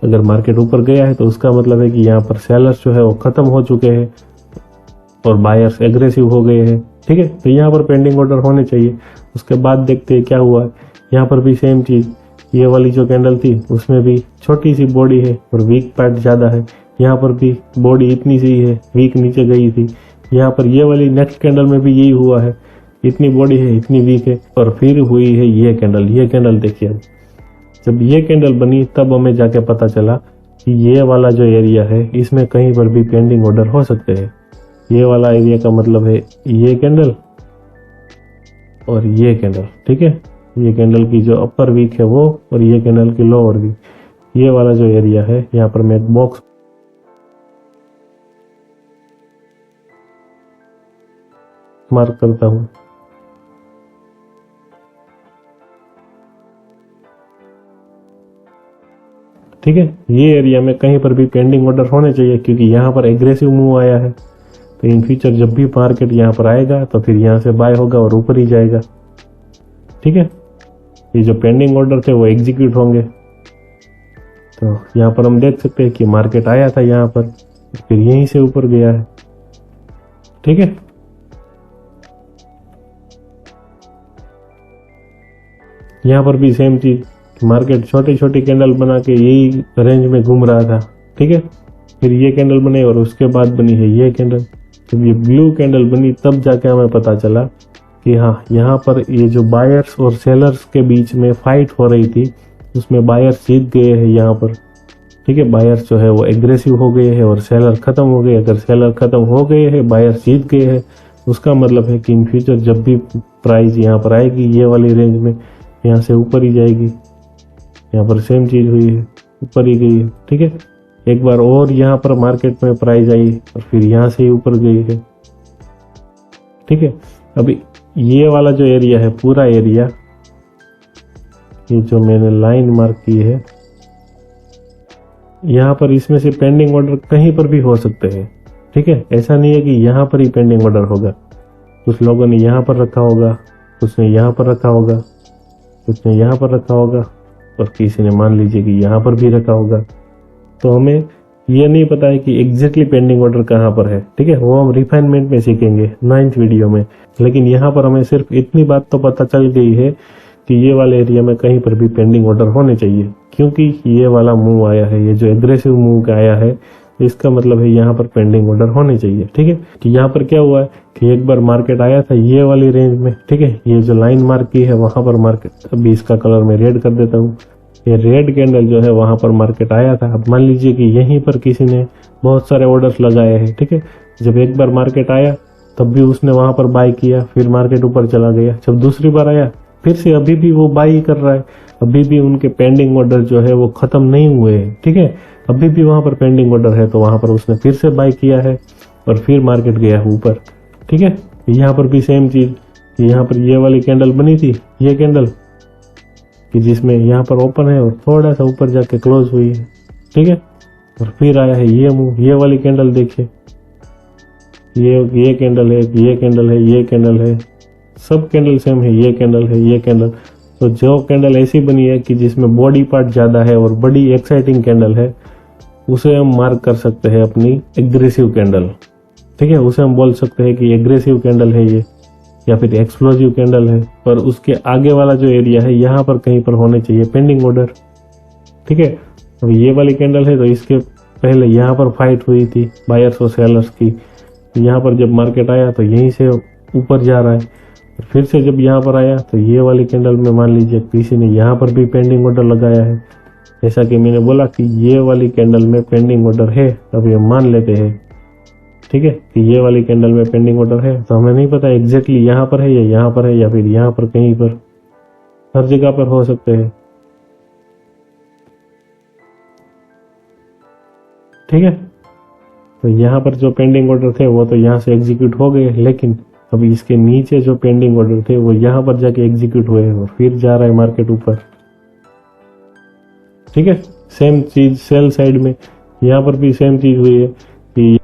S1: अगर मार्केट ऊपर गया है तो उसका मतलब है कि यहाँ पर सेलर्स जो है वो खत्म हो चुके हैं और बायर्स एग्रेसिव हो गए हैं। ठीक है, तो यहाँ पर पेंडिंग ऑर्डर होने चाहिए। उसके बाद देखते हैं क्या हुआ। यहाँ पर भी सेम चीज, ये वाली जो कैंडल थी उसमें भी छोटी सी बॉडी है और वीक पार्ट ज्यादा है। यहाँ पर भी बॉडी इतनी सी है, वीक नीचे गई थी। यहाँ पर ये वाली नेक्स्ट कैंडल में भी यही हुआ है, इतनी बॉडी है इतनी वीक है, और फिर हुई है ये कैंडल। ये कैंडल देखिए, जब ये कैंडल बनी तब हमें जाके पता चला कि ये वाला जो एरिया है इसमें कहीं पर भी पेंडिंग ऑर्डर हो सकते हैं। ये वाला एरिया का मतलब है ये कैंडल और ये कैंडल। ठीक है, ये कैंडल की जो अपर वीक है वो, और ये कैंडल की लोअर वीक। ये वाला जो एरिया है यहाँ पर मैं एक बॉक्स मार्क करता हूँ। ठीक है, ये एरिया में कहीं पर भी पेंडिंग ऑर्डर होने चाहिए, क्योंकि यहाँ पर एग्रेसिव मूव आया है। तो इन फ्यूचर जब भी मार्केट यहाँ पर आएगा तो फिर यहाँ से बाय होगा और ऊपर ही जाएगा। ठीक है, ये जो पेंडिंग ऑर्डर थे वो एग्जीक्यूट होंगे। तो यहाँ पर हम देख सकते हैं कि मार्केट आया था यहाँ पर, फिर यहीं से ऊपर गया है। ठीक है, यहाँ पर भी सेम चीज, मार्केट छोटी छोटी कैंडल बना के यही रेंज में घूम रहा था। ठीक है, फिर ये कैंडल बने और उसके बाद बनी है ये कैंडल। जब ये ब्लू कैंडल बनी तब जाके हमें पता चला कि हाँ यहाँ पर ये जो बायर्स और सेलर्स के बीच में फाइट हो रही थी उसमें बायर्स जीत गए हैं यहाँ पर। ठीक है, बायर्स जो है वो एग्रेसिव हो गए हैं और सेलर खत्म हो गए। अगर सेलर खत्म हो गए हैं, बायर्स जीत गए हैं, उसका मतलब है कि इन फ्यूचर जब भी प्राइस यहाँ पर आएगी ये वाली रेंज में, यहाँ से ऊपर ही जाएगी। यहाँ पर सेम चीज हुई है, ऊपर ही गई है। ठीक है, एक बार और यहाँ पर मार्केट में प्राइस आई और फिर यहाँ से ही ऊपर गई है। ठीक है, अभी ये वाला जो एरिया है, पूरा एरिया, ये जो मैंने लाइन मार्क की है यहाँ पर, इसमें से पेंडिंग ऑर्डर कहीं पर भी हो सकते हैं। ठीक है, ऐसा नहीं है कि यहाँ पर ही पेंडिंग ऑर्डर होगा। कुछ लोगों ने यहाँ पर रखा होगा, कुछ ने यहाँ पर रखा होगा, कुछ ने यहाँ पर रखा होगा, और किसी ने मान लीजिए कि यहाँ पर भी रखा होगा। तो हमें ये नहीं पता है कि एग्जैक्टली पेंडिंग ऑर्डर कहाँ पर है। ठीक है, वो हम रिफाइनमेंट में सीखेंगे 9th वीडियो में। लेकिन यहाँ पर हमें सिर्फ इतनी बात तो पता चल गई है कि ये वाले एरिया में कहीं पर भी पेंडिंग ऑर्डर होने चाहिए, क्योंकि ये वाला मूव आया है, ये जो एग्रेसिव मूव का आया है, इसका मतलब है यहाँ पर पेंडिंग ऑर्डर होने चाहिए। ठीक है, कि यहाँ पर क्या हुआ है कि एक बार मार्केट आया था ये वाली रेंज में। ठीक है, ये जो लाइन मार्क की है वहां पर मार्केट, अभी इसका कलर मैं रेड कर देता हूँ, ये रेड कैंडल जो है वहां पर मार्केट आया था। अब मान लीजिए कि यहीं पर किसी ने बहुत सारे ऑर्डर्स लगाए हैं। ठीक है, जब एक बार मार्केट आया तब भी उसने वहां पर बाय किया, फिर मार्केट ऊपर चला गया। जब दूसरी बार आया फिर से अभी भी वो बाय कर रहा है, अभी भी उनके पेंडिंग ऑर्डर जो है वो खत्म नहीं हुए हैं। ठीक है, अभी भी वहां पर पेंडिंग ऑर्डर है, तो वहां पर उसने फिर से बाय किया है और फिर मार्केट गया ऊपर। ठीक है, यहाँ पर भी सेम चीज, यहाँ पर ये वाली कैंडल बनी थी, ये कैंडल कि जिसमें यहाँ पर ओपन है और थोड़ा सा ऊपर जाके क्लोज हुई है। ठीक है, और फिर आया है ये मूव, ये वाली कैंडल देखिए, ये कैंडल है, ये कैंडल है, ये कैंडल है, सब कैंडल सेम है, ये कैंडल है, ये कैंडल। तो जो कैंडल ऐसी बनी है कि जिसमें बॉडी पार्ट ज्यादा है और बड़ी एक्साइटिंग कैंडल है, उसे हम मार्क कर सकते हैं अपनी एग्रेसिव कैंडल। ठीक है, उसे हम बोल सकते हैं कि एग्रेसिव कैंडल है ये, या फिर एक्सप्लोजिव कैंडल है। पर उसके आगे वाला जो एरिया है यहाँ पर कहीं पर होने चाहिए पेंडिंग ऑर्डर। ठीक है, अब ये वाली कैंडल है तो इसके पहले यहाँ पर फाइट हुई थी बायर्स और सेलर्स की। यहाँ पर जब मार्केट आया तो यहीं से ऊपर जा रहा है, फिर से जब यहाँ पर आया तो ये वाली कैंडल में मान लीजिए किसी ने यहाँ पर भी पेंडिंग ऑर्डर लगाया है। जैसा कि मैंने बोला कि ये वाली कैंडल में पेंडिंग ऑर्डर है, अभी हम मान लेते हैं, ठीक है, कि ये वाली कैंडल में पेंडिंग ऑर्डर है। तो हमें नहीं पता एग्जैक्टली यहाँ पर है या यहाँ पर है या फिर यहाँ पर कहीं पर, हर जगह पर हो सकते हैं, ठीक है। तो यहाँ पर जो पेंडिंग ऑर्डर थे वो तो यहाँ से एग्जीक्यूट हो गए, लेकिन अभी इसके नीचे जो पेंडिंग ऑर्डर थे वो यहाँ पर जाके एग्जीक्यूट हुए और फिर जा रहा है मार्केट ऊपर, ठीक है। सेम चीज सेल साइड में यहाँ पर भी सेम चीज हुई है कि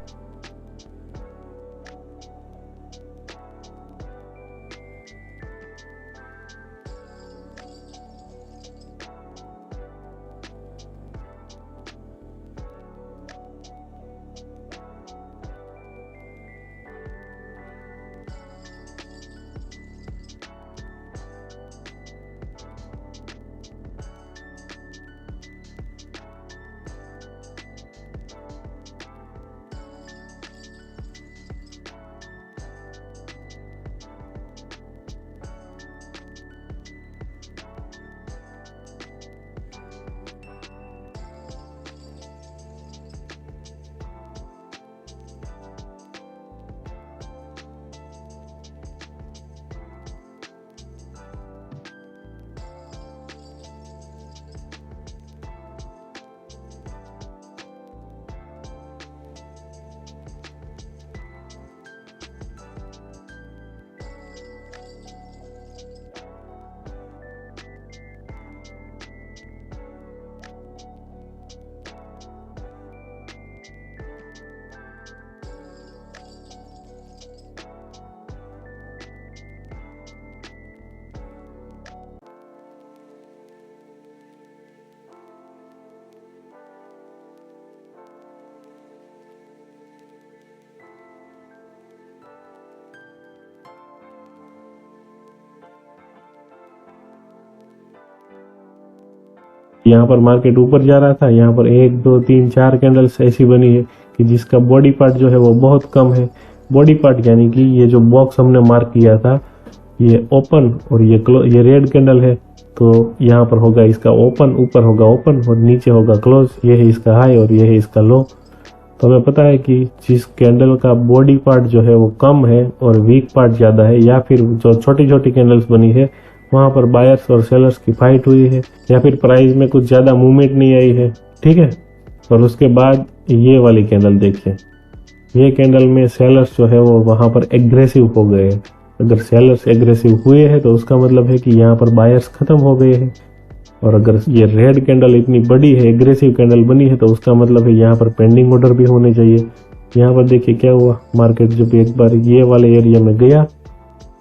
S1: यहाँ पर मार्केट ऊपर जा रहा था, यहाँ पर 1 2 3 4 कैंडल्स ऐसी बनी है कि जिसका बॉडी पार्ट जो है वो बहुत कम है। बॉडी पार्ट यानी कि ये जो बॉक्स हमने मार्क किया था ये ओपन और ये रेड कैंडल है, तो यहाँ पर होगा इसका ओपन, ऊपर होगा ओपन और नीचे होगा क्लोज। ये है इसका हाई और ये है इसका लो। तो हमें पता है कि जिस कैंडल का बॉडी पार्ट जो है वो कम है और वीक पार्ट ज़्यादा है, या फिर जो छोटी छोटी कैंडल्स बनी है वहाँ पर बायर्स और सेलर्स की फाइट हुई है, या फिर प्राइस में कुछ ज़्यादा मूवमेंट नहीं आई है, ठीक है। और उसके बाद ये वाली कैंडल देखिए, ये कैंडल में सेलर्स जो है वो वहाँ पर एग्रेसिव हो गए हैं। अगर सेलर्स एग्रेसिव हुए हैं तो उसका मतलब है कि यहाँ पर बायर्स खत्म हो गए हैं। और अगर ये रेड कैंडल इतनी बड़ी है, एग्रेसिव कैंडल बनी है, तो उसका मतलब है यहाँ पर पेंडिंग ऑर्डर भी होने चाहिए। यहाँ पर देखिए क्या हुआ, मार्केट जब एक बार ये वाले एरिया में गया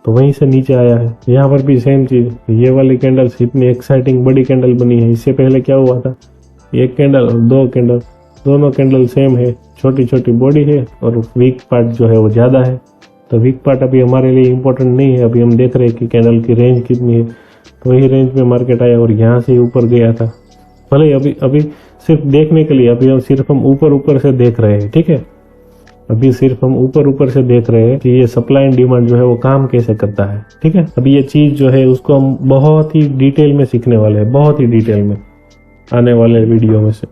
S1: तो वहीं से नीचे आया है। यहाँ पर भी सेम चीज, ये वाली कैंडल्स इतनी एक्साइटिंग बड़ी कैंडल बनी है। इससे पहले क्या हुआ था, एक कैंडल और 2 कैंडल, दोनों कैंडल सेम है, छोटी छोटी बॉडी है और वीक पार्ट जो है वो ज़्यादा है। तो वीक पार्ट अभी हमारे लिए इम्पोर्टेंट नहीं है, अभी हम देख रहे हैं कि कैंडल की रेंज कितनी है। तो वही रेंज में मार्केट आया और यहाँ से ऊपर गया था। भले अभी सिर्फ देखने के लिए, अभी सिर्फ हम ऊपर से देख रहे हैं, ठीक है। अभी सिर्फ हम ऊपर से देख रहे हैं कि ये सप्लाई एंड डिमांड जो है वो काम कैसे करता है, ठीक है। अभी ये चीज जो है उसको हम बहुत ही डिटेल में सीखने वाले हैं, बहुत ही डिटेल में आने वाले वीडियो में से।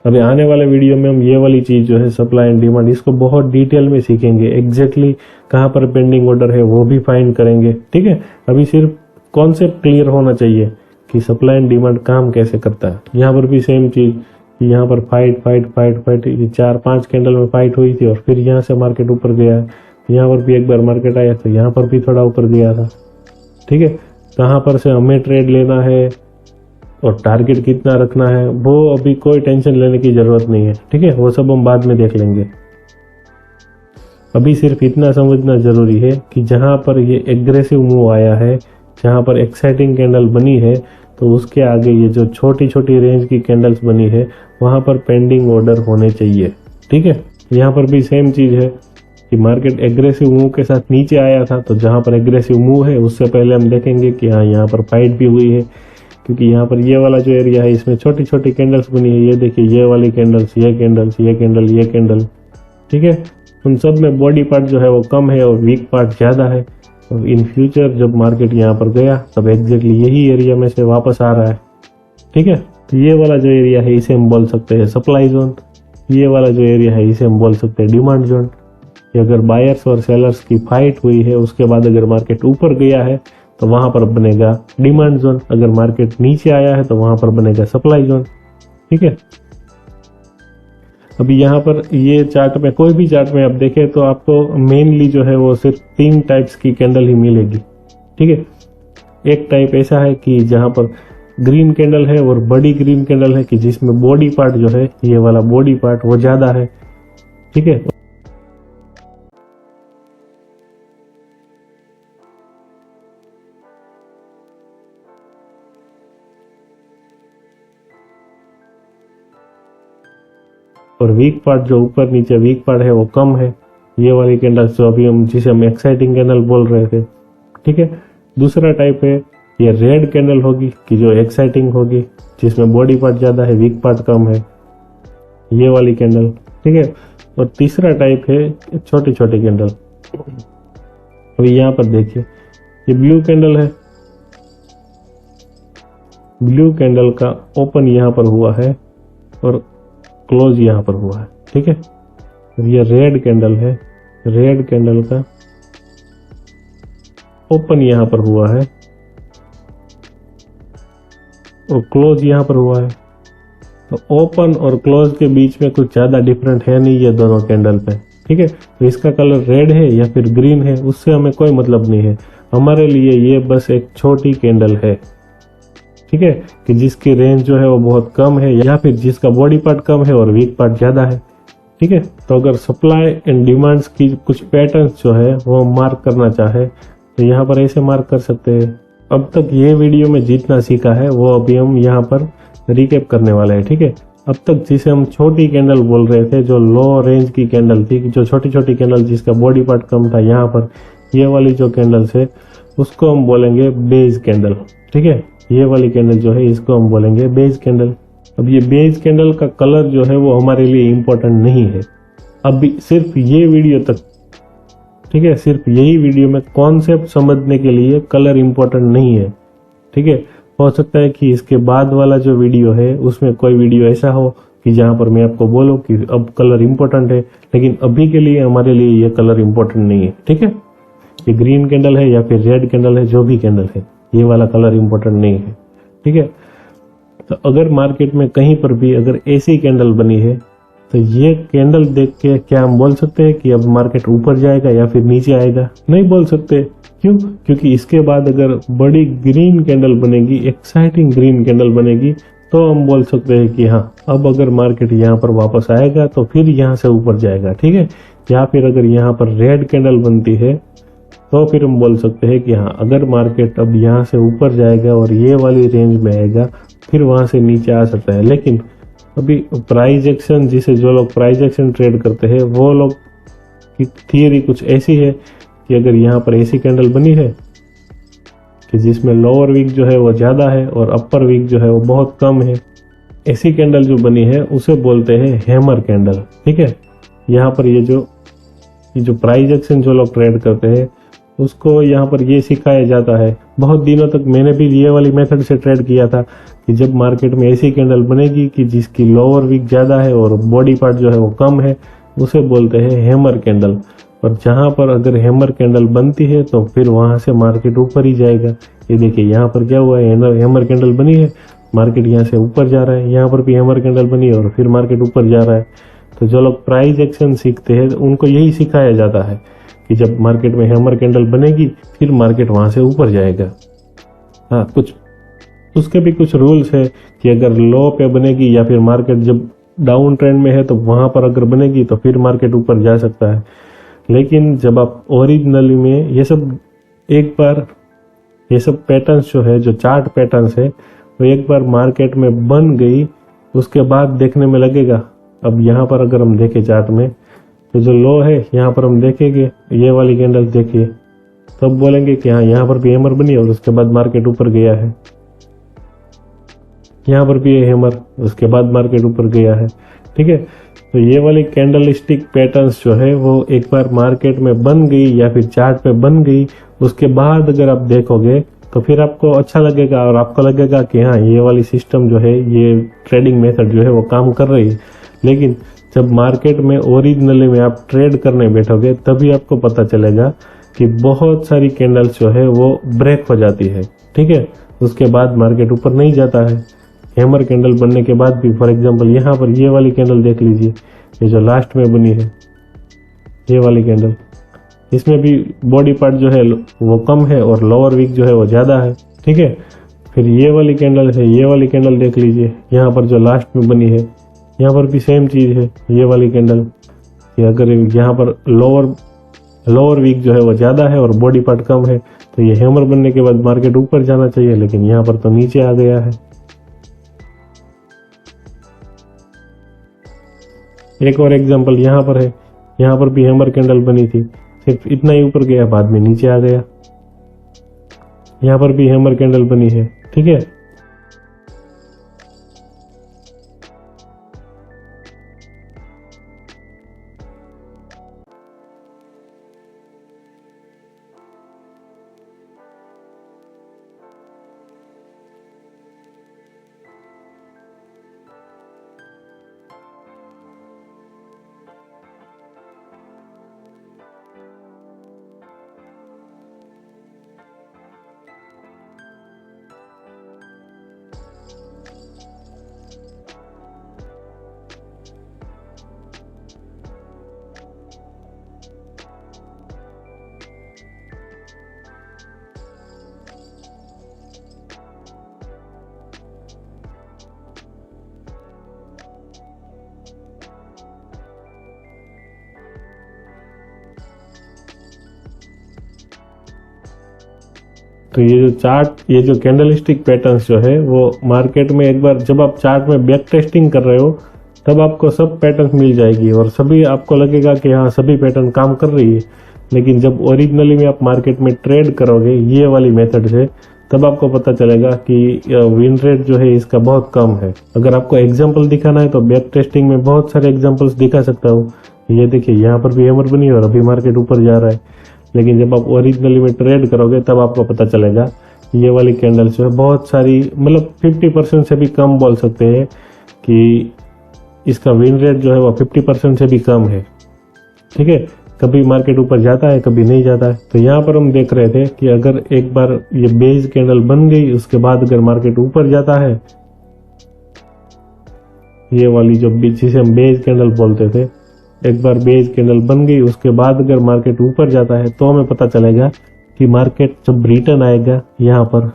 S1: अभी आने वाले वीडियो में हम ये वाली चीज जो है सप्लाई एंड डिमांड, इसको बहुत डिटेल में सीखेंगे। एग्जैक्टली कहाँ पर पेंडिंग ऑर्डर है वो भी फाइंड करेंगे, ठीक है। अभी सिर्फ कॉन्सेप्ट क्लियर होना चाहिए कि सप्लाई एंड डिमांड काम कैसे करता है। यहाँ पर भी सेम चीज, यहाँ पर फाइट ये 4-5 कैंडल में फाइट हुई थी और फिर यहाँ से मार्केट ऊपर गया। यहाँ पर भी एक बार मार्केट आया तो यहाँ पर भी थोड़ा ऊपर गया था, ठीक है। कहाँ पर से हमें ट्रेड लेना है और टारगेट कितना रखना है वो अभी कोई टेंशन लेने की जरूरत नहीं है, ठीक है। वो सब हम बाद में देख लेंगे। अभी सिर्फ इतना समझना जरूरी है कि जहाँ पर ये एग्रेसिव मूव आया है, जहाँ पर एक्साइटिंग कैंडल बनी है, तो उसके आगे ये जो छोटी छोटी रेंज की कैंडल्स बनी है वहाँ पर पेंडिंग ऑर्डर होने चाहिए, ठीक है। यहाँ पर भी सेम चीज है कि मार्केट एग्रेसिव मूव के साथ नीचे आया था, तो जहाँ पर एग्रेसिव मूव है उससे पहले हम देखेंगे कि हाँ यहाँ पर फाइट भी हुई है, क्योंकि यहाँ पर ये वाला जो एरिया है इसमें छोटी छोटी कैंडल्स बनी है। ये देखिए, ये वाली कैंडल्स, ये कैंडल्स, ये कैंडल, ये कैंडल, ठीक है। उन सब में बॉडी पार्ट जो है वो कम है और वीक पार्ट ज़्यादा है। अब इन फ्यूचर जब मार्केट यहाँ पर गया तब एग्जैक्टली यही एरिया में से वापस आ रहा है। ठीक है, तो ये वाला जो एरिया है इसे हम बोल सकते हैं सप्लाई जोन, ये वाला जो एरिया है इसे हम बोल सकते हैं डिमांड जोन। कि अगर बायर्स और सेलर्स की फाइट हुई है उसके बाद अगर मार्केट ऊपर गया है तो वहां पर बनेगा डिमांड जोन, अगर मार्केट नीचे आया है तो वहां पर बनेगा सप्लाई जोन। ठीक है, अभी यहाँ पर ये चार्ट में, कोई भी चार्ट में आप देखें तो आपको मेनली जो है वो सिर्फ 3 टाइप्स की कैंडल ही मिलेगी। ठीक है, एक टाइप ऐसा है कि जहां पर ग्रीन कैंडल है और बड़ी ग्रीन कैंडल है कि जिसमें बॉडी पार्ट जो है, ये वाला बॉडी पार्ट वो ज्यादा है। ठीक है, और वीक पार्ट जो ऊपर नीचे वीक पार्ट है वो कम है, ये वाली कैंडल जो अभी हम जिसे हम एक्साइटिंग कैंडल बोल रहे थे। ठीक है, दूसरा टाइप है ये रेड कैंडल होगी कि जो एक्साइटिंग होगी, जिसमें बॉडी पार्ट ज्यादा है वीक पार्ट कम है, ये वाली कैंडल। ठीक है, और तीसरा टाइप है छोटी छोटी कैंडल। अभी यहाँ पर देखिए ये ब्लू कैंडल है, ब्लू कैंडल का ओपन यहाँ पर हुआ है और क्लोज यहाँ पर हुआ है। ठीक है, ये रेड कैंडल है, रेड कैंडल का ओपन यहाँ पर हुआ है और क्लोज यहाँ पर हुआ है। तो ओपन और क्लोज के बीच में कुछ ज्यादा डिफरेंट है नहीं ये दोनों कैंडल पे। ठीक है, तो इसका कलर रेड है या फिर ग्रीन है उससे हमें कोई मतलब नहीं है, हमारे लिए ये बस एक छोटी कैंडल है। ठीक है, कि जिसकी रेंज जो है वो बहुत कम है या फिर जिसका बॉडी पार्ट कम है और वीक पार्ट ज्यादा है। ठीक है, तो अगर सप्लाई एंड डिमांड्स की कुछ पैटर्न्स जो है वो मार्क करना चाहे तो यहाँ पर ऐसे मार्क कर सकते हैं। अब तक ये वीडियो में जितना सीखा है वो अभी हम यहाँ पर रिकैप करने वाले हैं। ठीक है, अब तक जिसे हम छोटी कैंडल बोल रहे थे, जो लो रेंज की कैंडल थी, जो छोटी छोटी कैंडल जिसका बॉडी पार्ट कम था, यहाँ पर ये वाली जो कैंडल्स है उसको हम बोलेंगे बेज कैंडल। ठीक है, ये वाली कैंडल जो है इसको हम बोलेंगे बेज कैंडल। अब ये बेज कैंडल का कलर जो है वो हमारे लिए इम्पोर्टेंट नहीं है अभी, सिर्फ ये वीडियो तक। ठीक है, सिर्फ यही वीडियो में कॉन्सेप्ट समझने के लिए कलर इम्पोर्टेंट नहीं है। ठीक है, हो सकता है कि इसके बाद वाला जो वीडियो है उसमें कोई वीडियो ऐसा हो कि जहां पर मैं आपको बोलूं कि अब कलर इम्पोर्टेंट है, लेकिन अभी के लिए हमारे लिए ये कलर इम्पोर्टेंट नहीं है। ठीक है, ये ग्रीन कैंडल है या फिर रेड कैंडल है, जो भी कैंडल है, ये वाला कलर इम्पोर्टेंट नहीं है। ठीक है, तो अगर मार्केट में कहीं पर भी अगर ऐसी कैंडल बनी है तो ये कैंडल देख के क्या हम बोल सकते हैं कि अब मार्केट ऊपर जाएगा या फिर नीचे आएगा? नहीं बोल सकते। क्यों? क्योंकि इसके बाद अगर बड़ी ग्रीन कैंडल बनेगी, एक्साइटिंग ग्रीन कैंडल बनेगी, तो हम बोल सकते हैं कि हाँ अब अगर मार्केट यहाँ पर वापस आएगा तो फिर यहाँ से ऊपर जाएगा। ठीक है, या फिर अगर यहाँ पर रेड कैंडल बनती है तो फिर हम बोल सकते हैं कि हाँ अगर मार्केट अब यहाँ से ऊपर जाएगा और ये वाली रेंज में आएगा फिर वहां से नीचे आ सकता है। लेकिन अभी प्राइस एक्शन, जिसे जो लोग प्राइस एक्शन ट्रेड करते हैं वो लोग की थियरी कुछ ऐसी है कि अगर यहाँ पर ऐसी कैंडल बनी है कि जिसमें लोअर वीक जो है वो ज्यादा है और अपर वीक जो है वो बहुत कम है, ऐसी कैंडल जो बनी है उसे बोलते हैं हैमर कैंडल। ठीक है, यहाँ पर ये जो प्राइस एक्शन जो लोग ट्रेड करते हैं उसको यहाँ पर ये सिखाया जाता है। बहुत दिनों तक मैंने भी ये वाली मेथड से ट्रेड किया था कि जब मार्केट में ऐसी कैंडल बनेगी कि जिसकी लोअर वीक ज्यादा है और बॉडी पार्ट जो है वो कम है, उसे बोलते हैं हैमर कैंडल। और जहां पर अगर हैमर कैंडल बनती है तो फिर वहां से मार्केट ऊपर ही जाएगा। ये देखिए यहाँ पर क्या हुआ है, हैमर कैंडल बनी है, मार्केट यहाँ से ऊपर जा रहा है, यहाँ पर भी हैमर कैंडल बनी है और फिर मार्केट ऊपर जा रहा है। तो जो लोग प्राइस एक्शन सीखते हैं उनको यही सिखाया जाता है कि जब मार्केट में हैमर कैंडल बनेगी फिर मार्केट वहां से ऊपर जाएगा। हाँ, कुछ उसके भी कुछ रूल्स है कि अगर लो पे बनेगी या फिर मार्केट जब डाउन ट्रेंड में है तो वहां पर अगर बनेगी तो फिर मार्केट ऊपर जा सकता है। लेकिन जब आप ओरिजिनली में ये सब पैटर्न्स जो है, जो चार्ट पैटर्न्स है, वो एक बार मार्केट में बन गई उसके बाद देखने में लगेगा। अब यहाँ पर अगर हम देखें चार्ट में तो जो लो है यहाँ पर हम देखेंगे, ये वाली कैंडल देखिए, तब बोलेंगे कि हाँ यहाँ पर भी हैमर बनी और उसके बाद मार्केट ऊपर गया है। यहाँ पर भी है हैमर, उसके बाद मार्केट ऊपर गया है। ठीक है, तो ये वाली कैंडल स्टिक पैटर्न्स जो है वो एक बार मार्केट में बन गई या फिर चार्ट पे बन गई, उसके बाद अगर आप देखोगे तो फिर आपको अच्छा लगेगा और आपको लगेगा कि हाँ ये वाली सिस्टम जो है, ये ट्रेडिंग मेथड जो है वो काम कर रही है। लेकिन जब मार्केट में ओरिजिनली में आप ट्रेड करने बैठोगे तभी आपको पता चलेगा कि बहुत सारी कैंडल्स जो है वो ब्रेक हो जाती है, ठीक है। उसके बाद मार्केट ऊपर नहीं जाता है। हैमर कैंडल बनने के बाद भी, फॉर एग्जांपल यहाँ पर ये वाली कैंडल देख लीजिए, ये जो लास्ट में बनी है ये वाली कैंडल, इसमें भी बॉडी पार्ट जो है वो कम है और लोअर वीक जो है वो ज़्यादा है, ठीक है। फिर ये वाली कैंडल है, ये वाली कैंडल देख लीजिए, यहाँ पर जो लास्ट में बनी है यहाँ पर भी सेम चीज़ है। ये वाली कैंडल, ये अगर यहाँ पर लोअर वीक जो है वो ज़्यादा है और बॉडी पार्ट कम है, तो ये हैमर बनने के बाद मार्केट ऊपर जाना चाहिए, लेकिन यहाँ पर तो नीचे आ गया है। एक और एग्जांपल यहाँ पर है, यहाँ पर भी हैमर कैंडल बनी थी, सिर्फ इतना ही ऊपर गया, बाद में नीचे आ गया। यहाँ पर भी हैमर कैंडल बनी है, ठीक है। तो ये जो चार्ट, ये जो कैंडलस्टिक पैटर्न्स जो है वो मार्केट में एक बार जब आप चार्ट में बैक टेस्टिंग कर रहे हो तब आपको सब पैटर्न मिल जाएगी और सभी आपको लगेगा कि हाँ सभी पैटर्न काम कर रही है। लेकिन जब ओरिजिनली में आप मार्केट में ट्रेड करोगे ये वाली मेथड से, तब आपको पता चलेगा कि विन रेट जो है इसका बहुत कम है। अगर आपको एग्जांपल दिखाना है तो बैक टेस्टिंग में बहुत सारे एग्जांपल्स दिखा सकता हूँ। ये देखिए यहाँ पर भी हैमर बनी और अभी मार्केट ऊपर जा रहा है। लेकिन जब आप ओरिजिनली में ट्रेड करोगे तब आपको पता चलेगा कि ये वाली कैंडल्स जो है बहुत सारी, मतलब 50% से भी कम बोल सकते हैं कि इसका विन रेट जो है वो 50% से भी कम है, ठीक है। कभी मार्केट ऊपर जाता है, कभी नहीं जाता है। तो यहाँ पर हम देख रहे थे कि अगर एक बार ये बेज कैंडल बन गई, उसके बाद अगर मार्केट ऊपर जाता है, ये वाली जो जिसे हम बेज कैंडल बोलते थे, एक बार बेज कैंडल बन गई उसके बाद अगर मार्केट ऊपर जाता है तो हमें पता चलेगा कि मार्केट जब रिटर्न आएगा यहाँ पर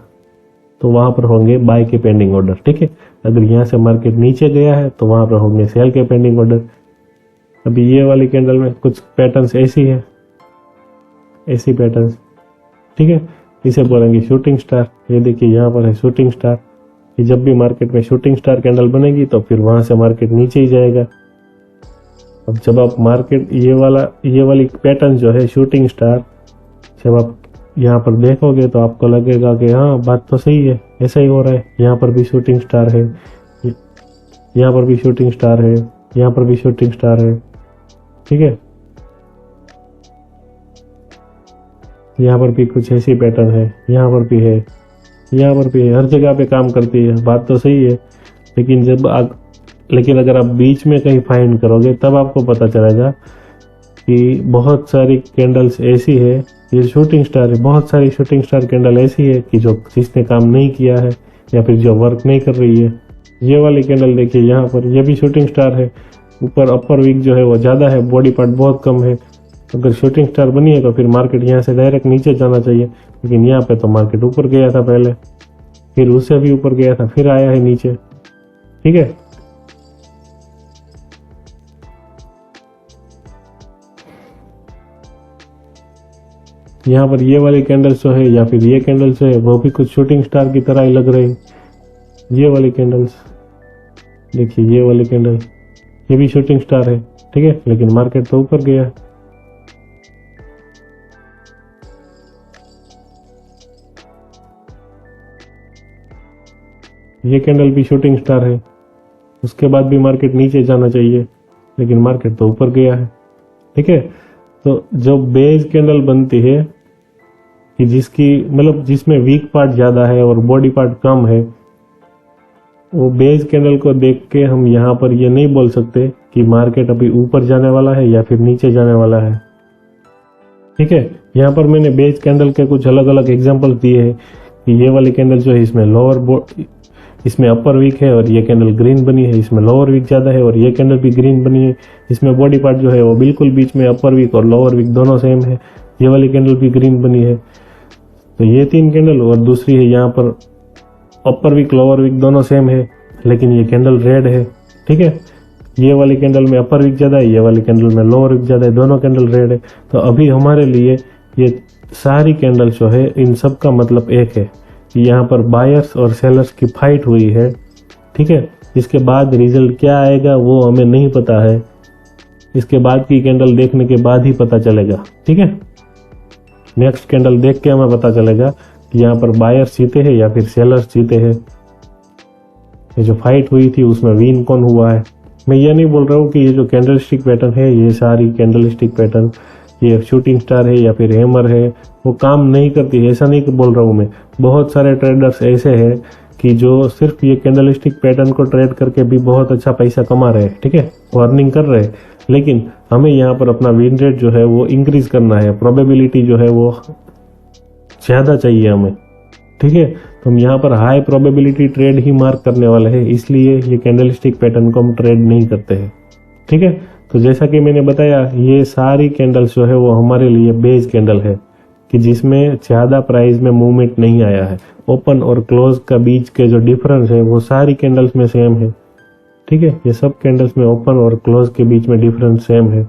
S1: तो वहां पर होंगे बाय के पेंडिंग ऑर्डर, ठीक है। अगर यहाँ से मार्केट नीचे गया है तो वहां पर होंगे सेल के पेंडिंग ऑर्डर। अभी ये वाली कैंडल में कुछ पैटर्न्स ऐसी है, ऐसी पैटर्न्स, ठीक है, इसे बोलेंगे शूटिंग स्टार। ये देखिए यहाँ पर है शूटिंग स्टार। कि जब भी मार्केट में शूटिंग स्टार कैंडल बनेगी तो फिर वहां से मार्केट नीचे ही जाएगा। अब जब आप मार्केट ये वाली पैटर्न जो है शूटिंग स्टार, जब आप यहाँ पर देखोगे तो आपको लगेगा कि हाँ बात तो सही है, ऐसा ही हो रहा है। यहाँ पर भी शूटिंग स्टार है, यहाँ पर भी शूटिंग स्टार है, यहाँ पर भी शूटिंग स्टार है, ठीक है। यहाँ पर भी कुछ ऐसी पैटर्न है, यहाँ पर भी है, यहाँ पर भी है, हर जगह पे काम करती है, बात तो सही है। लेकिन अगर आप बीच में कहीं फाइंड करोगे तब आपको पता चलेगा कि बहुत सारी कैंडल्स ऐसी है, ये शूटिंग स्टार है, बहुत सारी शूटिंग स्टार कैंडल ऐसी है कि जो जिसने काम नहीं किया है या फिर जो वर्क नहीं कर रही है। ये वाली कैंडल देखिए यहाँ पर, ये भी शूटिंग स्टार है, ऊपर अपर वीक जो है वो ज़्यादा है, बॉडी पार्ट बहुत कम है। अगर शूटिंग स्टार बनी है तो फिर मार्केट यहाँ से डायरेक्ट नीचे जाना चाहिए, लेकिन यहाँ पे तो मार्केट ऊपर गया था पहले, फिर उससे भी ऊपर गया था, फिर आया है नीचे, ठीक है। यहाँ पर ये वाली कैंडल्स जो है या फिर ये कैंडल्स जो है वो भी कुछ शूटिंग स्टार की तरह ही लग रही। ये वाली कैंडल्स देखिए, ये वाली कैंडल, ये भी शूटिंग स्टार है, ठीक है, लेकिन मार्केट तो ऊपर गया। ये कैंडल भी शूटिंग स्टार है, उसके बाद भी मार्केट नीचे जाना चाहिए, लेकिन मार्केट तो ऊपर गया है। ठीक है, तो जो बेज कैंडल बनती है कि जिसकी मतलब जिसमें वीक पार्ट ज़्यादा है और बॉडी पार्ट कम है, वो बेज कैंडल को देख के हम यहाँ पर ये नहीं बोल सकते कि मार्केट अभी ऊपर जाने वाला है या फिर नीचे जाने वाला है। ठीक है, यहाँ पर मैंने बेज कैंडल के कुछ अलग अलग एग्जांपल्स दिए हैं कि ये वाली कैंडल जो है इसमें अपर वीक है और ये कैंडल ग्रीन बनी है, इसमें लोअर वीक ज़्यादा है और ये कैंडल भी ग्रीन बनी है। इसमें बॉडी पार्ट जो है वो बिल्कुल बीच में अपर वीक और लोअर वीक दोनों सेम है, ये वाली कैंडल भी ग्रीन बनी है। तो ये 3 कैंडल और दूसरी है यहाँ पर अपर वीक लोअर वीक दोनों सेम है, लेकिन ये कैंडल रेड है। ठीक है, ये वाली कैंडल में अपर वीक ज़्यादा है, ये वाली कैंडल में लोअर वीक ज़्यादा है, दोनों कैंडल रेड है। तो अभी हमारे लिए ये सारी कैंडल जो है इन सब का मतलब एक है कि यहाँ पर बायर्स और सेलर्स की फाइट हुई है। ठीक है, इसके बाद रिजल्ट क्या आएगा वो हमें नहीं पता है, इसके बाद की कैंडल देखने के बाद ही पता चलेगा। ठीक है, नेक्स्ट कैंडल देख के हमें पता चलेगा कि यहाँ पर बायर्स जीते हैं या फिर सेलर्स जीते हैं। ये जो फाइट हुई थी उसमें विन कौन हुआ है। मैं ये नहीं बोल रहा हूँ कि ये जो कैंडलस्टिक पैटर्न है, ये सारी कैंडलस्टिक पैटर्न ये शूटिंग स्टार है या फिर हैमर है वो काम नहीं करती, ऐसा नहीं बोल रहा हूँ मैं। बहुत सारे ट्रेडर्स ऐसे हैं कि जो सिर्फ ये कैंडलस्टिक पैटर्न को ट्रेड करके भी बहुत अच्छा पैसा कमा रहे हैं। ठीक है, अर्निंग कर रहे हैं, लेकिन हमें यहाँ पर अपना विन रेट जो है वो इंक्रीज करना है, प्रोबेबिलिटी जो है वो ज़्यादा चाहिए हमें। ठीक है, तो हम यहाँ पर हाई प्रोबेबिलिटी ट्रेड ही मार्क करने वाले हैं, इसलिए ये कैंडलस्टिक पैटर्न को हम ट्रेड नहीं करते हैं। ठीक है, तो जैसा कि मैंने बताया ये सारी कैंडल्स जो है वो हमारे लिए बेस कैंडल है कि जिसमें ज़्यादा प्राइस में मूवमेंट नहीं आया है। ओपन और क्लोज का बीच के जो डिफरेंस है वो सारी कैंडल्स में सेम है। ठीक है, ये सब कैंडल्स में ओपन और क्लोज के बीच में डिफरेंस सेम है।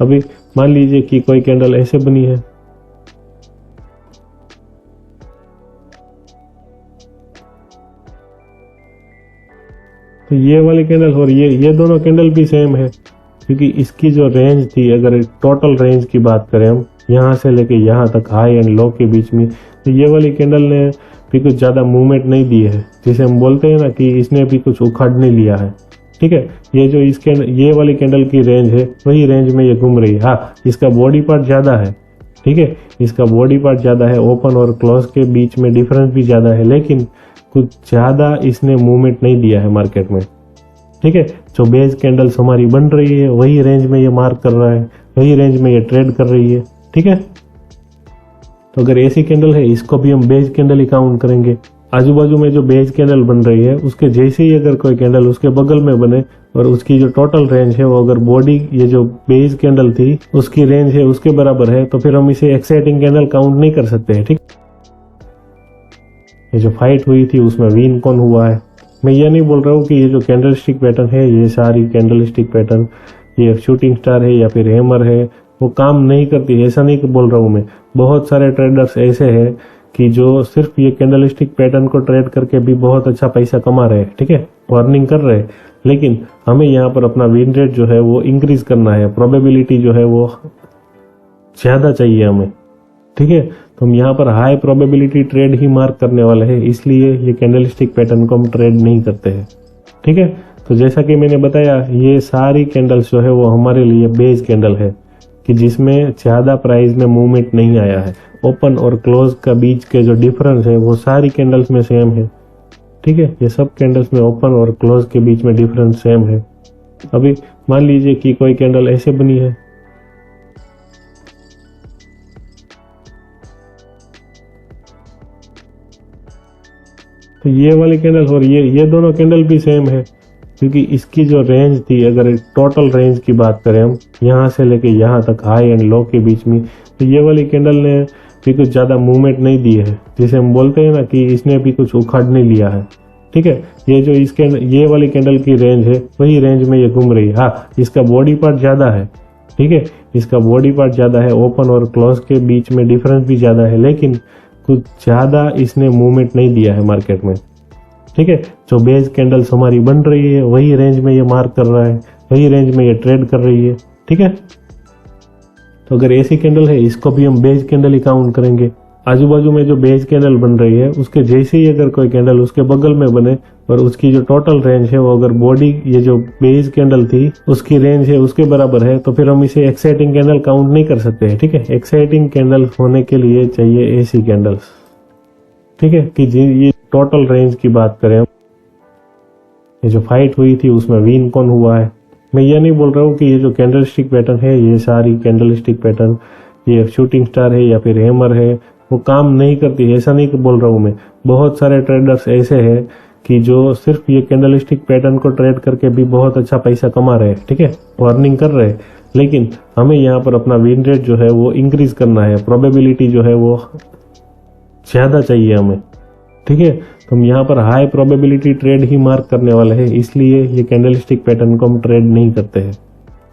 S1: अभी मान लीजिए कि कोई कैंडल ऐसे बनी है, तो ये वाली कैंडल और ये दोनों कैंडल भी सेम है, क्योंकि इसकी जो रेंज थी, अगर टोटल रेंज की बात करें हम यहाँ से लेके यहाँ तक हाई एंड लो के बीच में, तो ये वाली कैंडल ने भी कुछ ज़्यादा मूवमेंट नहीं दी है, जिसे हम बोलते हैं ना कि इसने भी कुछ उखाड़ नहीं लिया है। ठीक है, ये जो ये वाली कैंडल की रेंज है वही रेंज में ये घूम रही है। हाँ, इसका बॉडी पार्ट ज़्यादा है, ठीक है, इसका बॉडी पार्ट ज़्यादा है, ओपन और क्लोज के बीच में डिफरेंस भी ज़्यादा है, लेकिन कुछ ज़्यादा इसने मूवमेंट नहीं दिया है मार्केट में। ठीक है, जो बेस कैंडल्स हमारी बन रही है वही रेंज में ये मार्क कर रहा है, वही रेंज में ये ट्रेड कर रही है। ठीक है, तो अगर ऐसी कैंडल है इसको भी हम बेस कैंडल ही काउंट करेंगे। आजू बाजू में जो बेस कैंडल बन रही है उसके जैसे ही अगर कोई कैंडल उसके बगल में बने और उसकी जो टोटल रेंज है वो अगर बॉडी ये जो बेस कैंडल थी उसकी रेंज है उसके बराबर है, तो फिर हम इसे एक्साइटिंग कैंडल काउंट नहीं कर सकते हैं। ठीक, ये जो फाइट हुई थी उसमें विन कौन हुआ है, मैं ये नहीं बोल रहा हूँ कि ये जो कैंडलस्टिक पैटर्न है, ये सारी कैंडलस्टिक पैटर्न ये शूटिंग स्टार है या फिर हैमर है वो काम नहीं करती, ऐसा नहीं बोल रहा हूँ मैं। बहुत सारे ट्रेडर्स ऐसे हैं कि जो सिर्फ ये कैंडलस्टिक पैटर्न को ट्रेड करके भी बहुत अच्छा पैसा कमा रहे हैं, ठीक है, अर्निंग कर रहे हैं, लेकिन हमें यहाँ पर अपना विन रेट जो है वो इंक्रीज करना है, प्रोबेबिलिटी जो है वो ज़्यादा चाहिए हमें। ठीक है, तो हम यहाँ पर हाई प्रोबेबिलिटी ट्रेड ही मार्क करने वाले हैं, इसलिए ये कैंडलस्टिक पैटर्न को हम ट्रेड नहीं करते हैं। ठीक है, तो जैसा कि मैंने बताया ये सारी कैंडल्स जो है वो हमारे लिए बेस कैंडल है कि जिसमें ज़्यादा प्राइस में मूवमेंट नहीं आया है, ओपन और क्लोज का बीच के जो डिफरेंस है वो सारी कैंडल्स में सेम है। ठीक है, ये सब कैंडल्स में ओपन और क्लोज के बीच में डिफरेंस सेम है। अभी मान लीजिए कि कोई कैंडल ऐसे बनी है, तो ये वाली कैंडल और ये दोनों कैंडल भी सेम है, क्योंकि इसकी जो रेंज थी, अगर टोटल रेंज की बात करें हम यहाँ से लेके यहाँ तक हाई एंड लो के बीच में, तो ये वाली कैंडल ने भी कुछ ज़्यादा मूवमेंट नहीं दी है, जिसे हम बोलते हैं ना कि इसने भी कुछ उखाड़ नहीं लिया है। ठीक है, ये जो ये वाली कैंडल की रेंज है वही रेंज में ये घूम रही है। हाँ, इसका बॉडी पार्ट ज़्यादा है, ठीक है, इसका बॉडी पार्ट ज़्यादा है, ओपन और क्लोज के बीच में डिफरेंस भी ज़्यादा है, लेकिन कुछ ज़्यादा इसने मूवमेंट नहीं दिया है मार्केट में। ठीक है, जो बेस कैंडल्स हमारी बन रही है वही रेंज में ये मार्क कर रहा है, वही रेंज में ये ट्रेड कर रही है। ठीक है, तो अगर ऐसी कैंडल है इसको भी हम बेस कैंडल ही काउंट करेंगे। आजू बाजू में जो बेस कैंडल बन रही है उसके जैसे ही अगर कोई कैंडल उसके बगल में बने और उसकी जो टोटल रेंज है वो अगर बॉडी ये जो बेस कैंडल थी उसकी रेंज है उसके बराबर है, तो फिर हम इसे एक्साइटिंग कैंडल काउंट नहीं कर सकते हैं। ठीक है, एक्साइटिंग कैंडल होने के लिए चाहिए ऐसी कैंडल्स। ठीक है, कि ये टोटल रेंज की बात करें, ये जो फाइट हुई थी उसमें विन कौन हुआ है, मैं ये नहीं बोल रहा हूँ कि ये जो कैंडलस्टिक पैटर्न है, ये सारी कैंडलस्टिक पैटर्न ये शूटिंग स्टार है या फिर हैमर है वो काम नहीं करती, ऐसा नहीं बोल रहा हूँ मैं। बहुत सारे ट्रेडर्स ऐसे हैं कि जो सिर्फ ये कैंडलस्टिक पैटर्न को ट्रेड करके भी बहुत अच्छा पैसा कमा रहे हैं, ठीक है, अर्निंग कर रहे हैं, लेकिन हमें यहाँ पर अपना विन रेट जो है वो इंक्रीज करना है, प्रोबेबिलिटी जो है वो ज़्यादा चाहिए हमें। ठीक है, तो हम यहाँ पर हाई प्रोबेबिलिटी ट्रेड ही मार्क करने वाले हैं, इसलिए ये कैंडलस्टिक पैटर्न को हम ट्रेड नहीं करते हैं।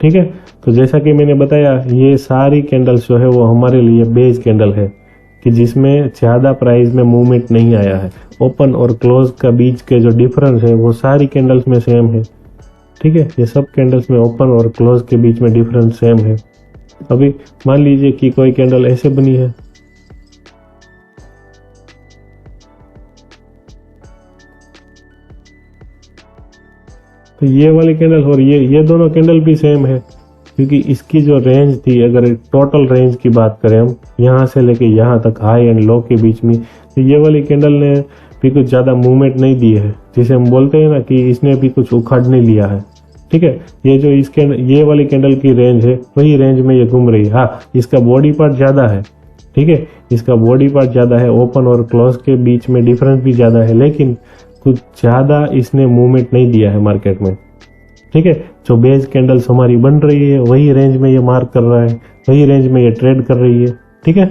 S1: ठीक है, तो जैसा कि मैंने बताया ये सारी कैंडल्स जो है वो हमारे लिए बेस कैंडल है कि जिसमें ज़्यादा प्राइस में मूवमेंट नहीं आया है, ओपन और क्लोज का बीच के जो डिफरेंस है वो सारी कैंडल्स में सेम है। ठीक है, ये सब कैंडल्स में ओपन और क्लोज के बीच में डिफरेंस सेम है। अभी मान लीजिए कि कोई कैंडल ऐसे बनी है, तो ये वाली कैंडल और ये दोनों कैंडल भी सेम है, क्योंकि इसकी जो रेंज थी, अगर टोटल रेंज की बात करें हम यहाँ से लेके यहाँ तक हाई एंड लो के बीच में, तो ये वाली कैंडल ने भी कुछ ज़्यादा मूवमेंट नहीं दी है, जिसे हम बोलते हैं ना कि इसने भी कुछ उखाड़ नहीं लिया है। ठीक है, ये जो ये वाली कैंडल की रेंज है वही रेंज में ये घूम रही है। हाँ, इसका बॉडी पार्ट ज़्यादा है, ठीक है, इसका बॉडी पार्ट ज़्यादा है, ओपन और क्लोज के बीच में डिफरेंस भी ज़्यादा है, लेकिन कुछ ज़्यादा इसने मूवमेंट नहीं दिया है मार्केट में। ठीक है, जो बेस कैंडल्स हमारी बन रही है वही रेंज में ये मार्क कर रहा है, वही रेंज में ये ट्रेड कर रही है। ठीक है,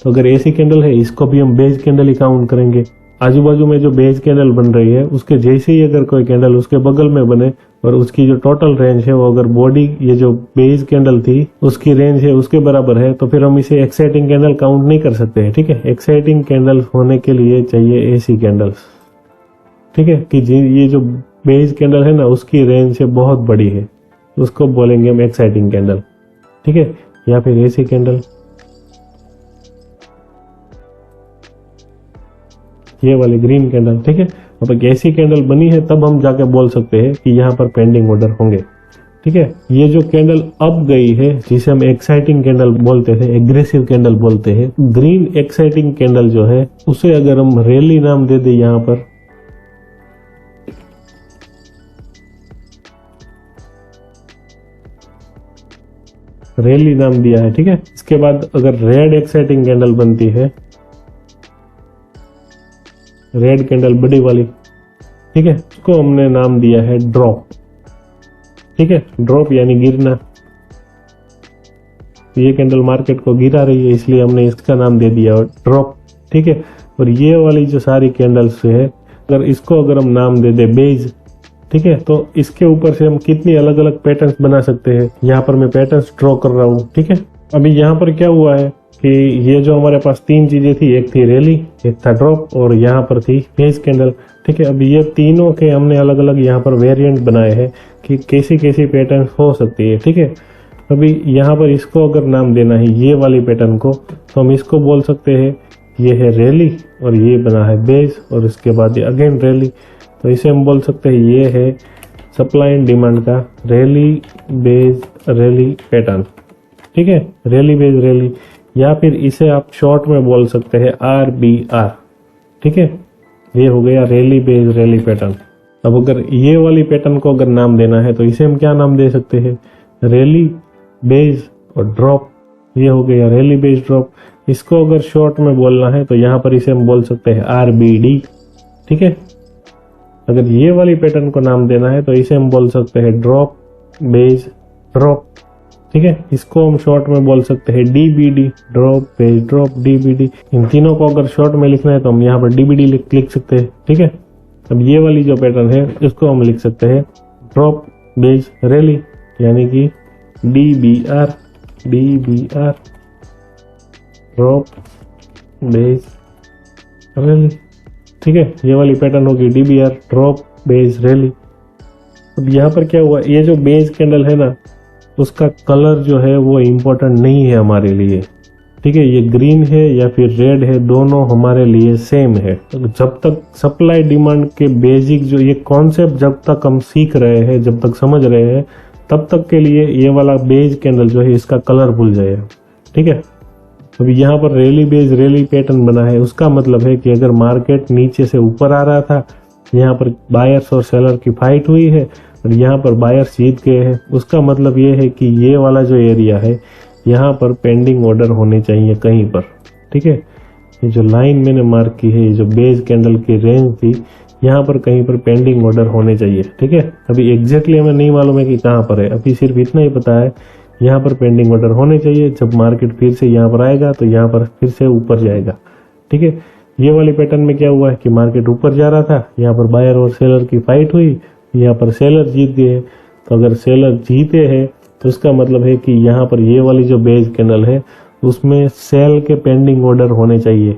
S1: तो अगर ऐसी कैंडल है इसको भी हम बेस कैंडल ही काउंट करेंगे। आजू बाजू में जो बेस कैंडल बन रही है उसके जैसे ही अगर कोई कैंडल उसके बगल में बने और उसकी जो टोटल रेंज है वो अगर बॉडी ये जो बेस कैंडल थी उसकी रेंज है उसके बराबर है, तो फिर हम इसे एक्साइटिंग कैंडल काउंट नहीं कर सकते हैं। ठीक है, एक्साइटिंग कैंडल होने के लिए चाहिए ऐसी कैंडल्स। ठीक है, कि ये जो बेस कैंडल है ना उसकी रेंज से बहुत बड़ी है, उसको बोलेंगे हम एक्साइटिंग कैंडल। ठीक है, या फिर ऐसी कैंडल, ये वाली ग्रीन कैंडल। ठीक है, अब एक ऐसी कैंडल बनी है तब हम जाके बोल सकते हैं कि यहाँ पर पेंडिंग ऑर्डर होंगे। ठीक है, ये जो कैंडल अब गई है जिसे हम एक्साइटिंग कैंडल बोलते थे, एग्रेसिव कैंडल बोलते हैं, ग्रीन एक्साइटिंग कैंडल जो है उसे अगर हम रैली नाम दे दे, यहाँ पर रैली नाम दिया है। ठीक है, इसके बाद अगर रेड एक्साइटिंग कैंडल बनती है, रेड कैंडल बड़ी वाली, ठीक है, उसको हमने नाम दिया है ड्रॉप। ठीक है, ड्रॉप यानी गिरना। ये कैंडल मार्केट को गिरा रही है इसलिए हमने इसका नाम दे दिया ड्रॉप। ठीक है, और ये वाली जो सारी कैंडल्स है अगर हम नाम दे दे बेज, ठीक है, तो इसके ऊपर से हम कितनी अलग अलग पैटर्न्स बना सकते हैं। यहाँ पर मैं पैटर्न्स ड्रॉ कर रहा हूँ। ठीक है, अभी यहाँ पर क्या हुआ है कि ये जो हमारे पास तीन चीजें थी, एक थी रैली, एक था ड्रॉप और यहाँ पर थी बेस कैंडल। ठीक है, अभी ये तीनों के हमने अलग अलग यहाँ पर वेरिएंट बनाए हैं कि कैसी कैसी पैटर्न हो सकती है। ठीक है, अभी यहाँ पर इसको अगर नाम देना है ये वाली पैटर्न को, तो हम इसको बोल सकते हैं ये है रैली और ये बना है बेस और इसके बाद ये अगेन रैली, तो इसे हम बोल सकते हैं ये है सप्लाई एंड डिमांड का रैली बेस रैली पैटर्न। ठीक है, रैली बेस रैली, या फिर इसे आप शॉर्ट में बोल सकते हैं RBR। ठीक है, ये हो गया रैली बेस रैली पैटर्न। अब अगर ये वाली पैटर्न को अगर नाम देना है तो इसे हम क्या नाम दे सकते हैं, रैली बेस और ड्रॉप। ये हो गया रैली बेस ड्रॉप। इसको अगर शॉर्ट में बोलना है तो यहाँ पर इसे हम बोल सकते हैं RBD। ठीक है, अगर ये वाली पैटर्न को नाम देना है तो इसे हम बोल सकते हैं ड्रॉप बेस ड्रॉप। ठीक है, इसको हम शॉर्ट में बोल सकते हैं DBD, drop base drop DBD। इन तीनों को अगर शॉर्ट में लिखना है तो हम यहाँ पर DBD लिख सकते हैं। ठीक है, अब ये वाली जो पैटर्न है इसको हम लिख सकते हैं ड्रॉप बेस रैली, यानी कि DBR ड्रॉप बेस रैली। ठीक है, ये वाली पैटर्न होगी DBR ड्रॉप बेस रैली। अब यहाँ पर क्या हुआ, ये जो बेस कैंडल है ना उसका कलर जो है वो इम्पोर्टेंट नहीं है हमारे लिए। ठीक है, ये ग्रीन है या फिर रेड है, दोनों हमारे लिए सेम है। जब तक सप्लाई डिमांड के बेसिक जो ये कॉन्सेप्ट जब तक हम सीख रहे हैं, जब तक समझ रहे हैं, तब तक के लिए ये वाला बेस कैंडल जो है इसका कलर भूल जाएगा। ठीक है, अभी यहाँ पर रैली बेस रैली पैटर्न बना है, उसका मतलब है कि अगर मार्केट नीचे से ऊपर आ रहा था, यहाँ पर बायर्स और सेलर की फाइट हुई है और यहाँ पर बायर्स जीत गए हैं, उसका मतलब ये है कि ये वाला जो एरिया है यहाँ पर पेंडिंग ऑर्डर होने चाहिए कहीं पर। ठीक है, ये जो लाइन मैंने मार्क की है, ये जो बेस कैंडल की रेंज थी, यहाँ पर कहीं पर पेंडिंग ऑर्डर होने चाहिए। ठीक है, अभी एग्जैक्टली हमें नहीं मालूम है कि कहाँ पर है, अभी सिर्फ इतना ही पता है यहाँ पर पेंडिंग ऑर्डर होने चाहिए। जब मार्केट फिर से यहाँ पर आएगा तो यहाँ पर फिर से ऊपर जाएगा। ठीक है, ये वाली पैटर्न में क्या हुआ है कि मार्केट ऊपर जा रहा था, यहाँ पर बायर और सेलर की फाइट हुई, यहाँ पर सेलर जीत गए। तो अगर सेलर जीते हैं तो उसका मतलब है कि यहाँ पर ये वाली जो बेस कैंडल है उसमें सेल के पेंडिंग ऑर्डर होने चाहिए।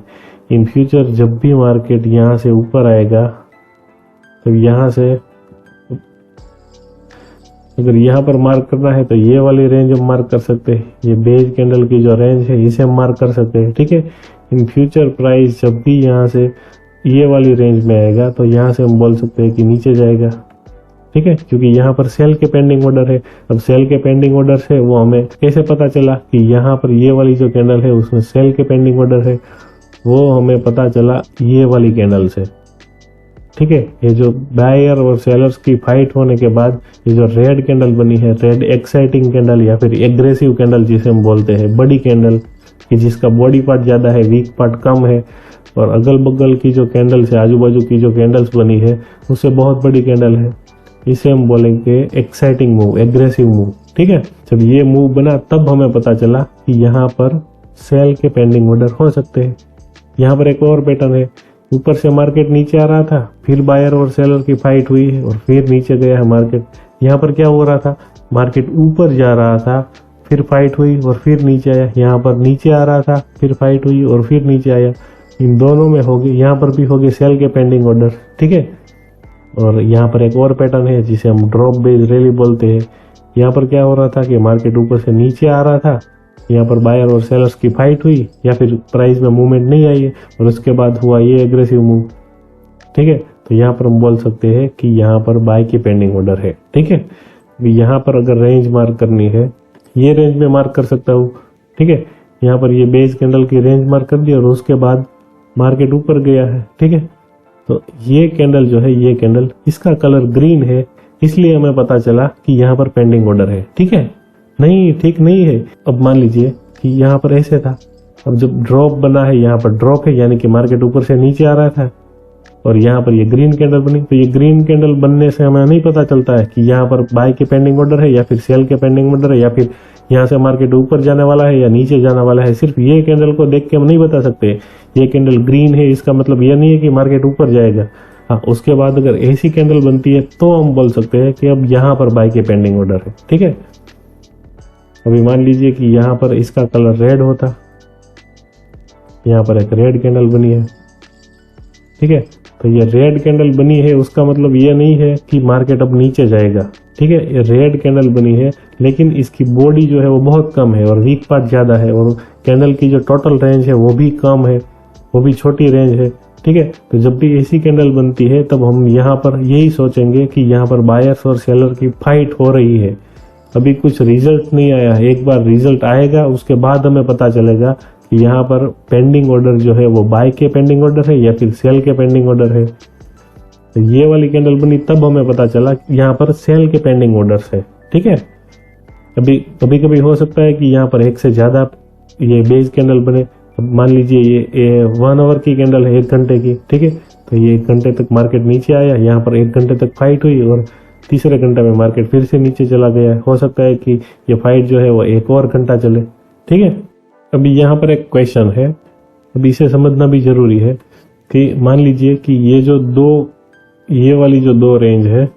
S1: इन फ्यूचर जब भी मार्केट यहाँ से ऊपर आएगा तो यहाँ से अगर यहाँ पर मार्क करना है तो ये वाली रेंज हम मार्क कर सकते हैं, ये बेस कैंडल की जो रेंज है इसे हम मार्क कर सकते हैं। ठीक है, इन फ्यूचर प्राइस जब भी यहाँ से ये वाली रेंज में आएगा तो यहाँ से हम बोल सकते हैं कि नीचे जाएगा। ठीक है, क्योंकि यहाँ पर सेल के पेंडिंग ऑर्डर है। अब सेल के पेंडिंग ऑर्डर से वो हमें कैसे पता चला कि यहाँ पर ये वाली जो कैंडल है उसमें सेल के पेंडिंग ऑर्डर है, वो हमें पता चला ये वाली कैंडल से। ठीक है, ये जो बायर और सेलर्स की फाइट होने के बाद ये जो रेड कैंडल बनी है, रेड एक्साइटिंग कैंडल या फिर एग्रेसिव कैंडल जिसे हम बोलते हैं, बड़ी कैंडल कि जिसका बॉडी पार्ट ज़्यादा है, वीक पार्ट कम है, और अगल बगल की जो कैंडल्स है, आजू बाजू की जो कैंडल्स बनी है उससे बहुत बड़ी कैंडल है, इसे हम बोलेंगे एक्साइटिंग मूव, एग्रेसिव मूव। ठीक है, जब ये मूव बना तब हमें पता चला कि यहाँ पर सेल के पेंडिंग ऑर्डर हो सकते हैं। यहाँ पर एक और पैटर्न है, ऊपर से मार्केट नीचे आ रहा था, फिर बायर और सेलर की फाइट हुई है और फिर नीचे गया है मार्केट। यहाँ पर क्या हो रहा था, मार्केट ऊपर जा रहा था, फिर फाइट हुई और फिर नीचे आया। यहाँ पर नीचे आ रहा था, फिर फाइट हुई और फिर नीचे आया। इन दोनों में होगी, यहाँ पर भी होगी सेल के पेंडिंग ऑर्डर, ठीक है। और यहाँ पर एक और पैटर्न है जिसे हम ड्रॉप बेस्ड रैली बोलते हैं। यहाँ पर क्या हो रहा था कि मार्केट ऊपर से नीचे आ रहा था, यहाँ पर बायर और सेलर्स की फाइट हुई या फिर प्राइस में मूवमेंट नहीं आई है और उसके बाद हुआ ये एग्रेसिव मूव, ठीक है। तो यहाँ पर हम बोल सकते हैं कि यहाँ पर बाय की पेंडिंग ऑर्डर है, ठीक है। यहाँ पर अगर रेंज मार्क करनी है, ये रेंज में मार्क कर सकता हूँ, ठीक है। यहाँ पर ये बेस कैंडल की रेंज मार्क कर दी और उसके बाद मार्केट ऊपर गया है, ठीक है। तो ये कैंडल जो है, ये कैंडल, इसका कलर ग्रीन है, इसलिए हमें पता चला कि यहाँ पर पेंडिंग ऑर्डर है, ठीक है। नहीं, ठीक नहीं है। अब मान लीजिए कि यहाँ पर ऐसे था, अब जब ड्रॉप बना है, यहाँ पर ड्रॉप है, यानी कि मार्केट ऊपर से नीचे आ रहा था और यहाँ पर ये ग्रीन कैंडल बनी। तो ये ग्रीन कैंडल बनने से हमें नहीं पता चलता है कि यहाँ पर बाय के पेंडिंग ऑर्डर है या फिर सेल के पेंडिंग ऑर्डर है या फिर यहाँ से मार्केट ऊपर जाने वाला है या नीचे जाने वाला है। सिर्फ ये कैंडल को देख के हम नहीं बता सकते ये कैंडल ग्रीन है, इसका मतलब यह नहीं है कि मार्केट ऊपर जाएगा। हाँ, उसके बाद अगर ऐसी कैंडल बनती है तो हम बोल सकते हैं कि अब यहाँ पर बाय के पेंडिंग ऑर्डर है, ठीक है। अभी मान लीजिए कि यहाँ पर इसका कलर रेड होता, यहाँ पर एक रेड कैंडल बनी है, ठीक है। तो ये रेड कैंडल बनी है, उसका मतलब ये नहीं है कि मार्केट अब नीचे जाएगा, ठीक है। ये रेड कैंडल बनी है लेकिन इसकी बॉडी जो है वो बहुत कम है और वीक पार्ट ज्यादा है और कैंडल की जो टोटल रेंज है वो भी कम है, वो भी छोटी रेंज है, ठीक है। तो जब भी ऐसी कैंडल बनती है तब हम यहाँ पर यही सोचेंगे कि यहाँ पर बायर्स और सेलर की फाइट हो रही है। अभी कुछ रिजल्ट नहीं आया, एक बार रिजल्ट आएगा उसके बाद हमें पता चलेगा कि यहाँ पर पेंडिंग ऑर्डर जो है वो बाय के पेंडिंग ऑर्डर है या फिर सेल के पेंडिंग ऑर्डर है। तो ये वाली कैंडल बनी तब हमें पता चला कि यहाँ पर सेल के पेंडिंग ऑर्डर्स है, ठीक है। कभी कभी हो सकता है कि यहाँ पर एक से ज्यादा ये बेस कैंडल बने। अब मान लीजिए ये 1 आवर की कैंडल है, 1 घंटे की, ठीक है। तो ये 1 घंटे तक मार्केट नीचे आया, यहाँ पर 1 घंटे तक फाइट हुई और तीसरे घंटे में मार्केट फिर से नीचे चला गया। हो सकता है कि ये फाइट जो है वो 1 और घंटा चले, ठीक है। अभी यहाँ पर एक क्वेश्चन है, अभी इसे समझना भी जरूरी है कि मान लीजिए कि ये वाली जो दो रेंज है,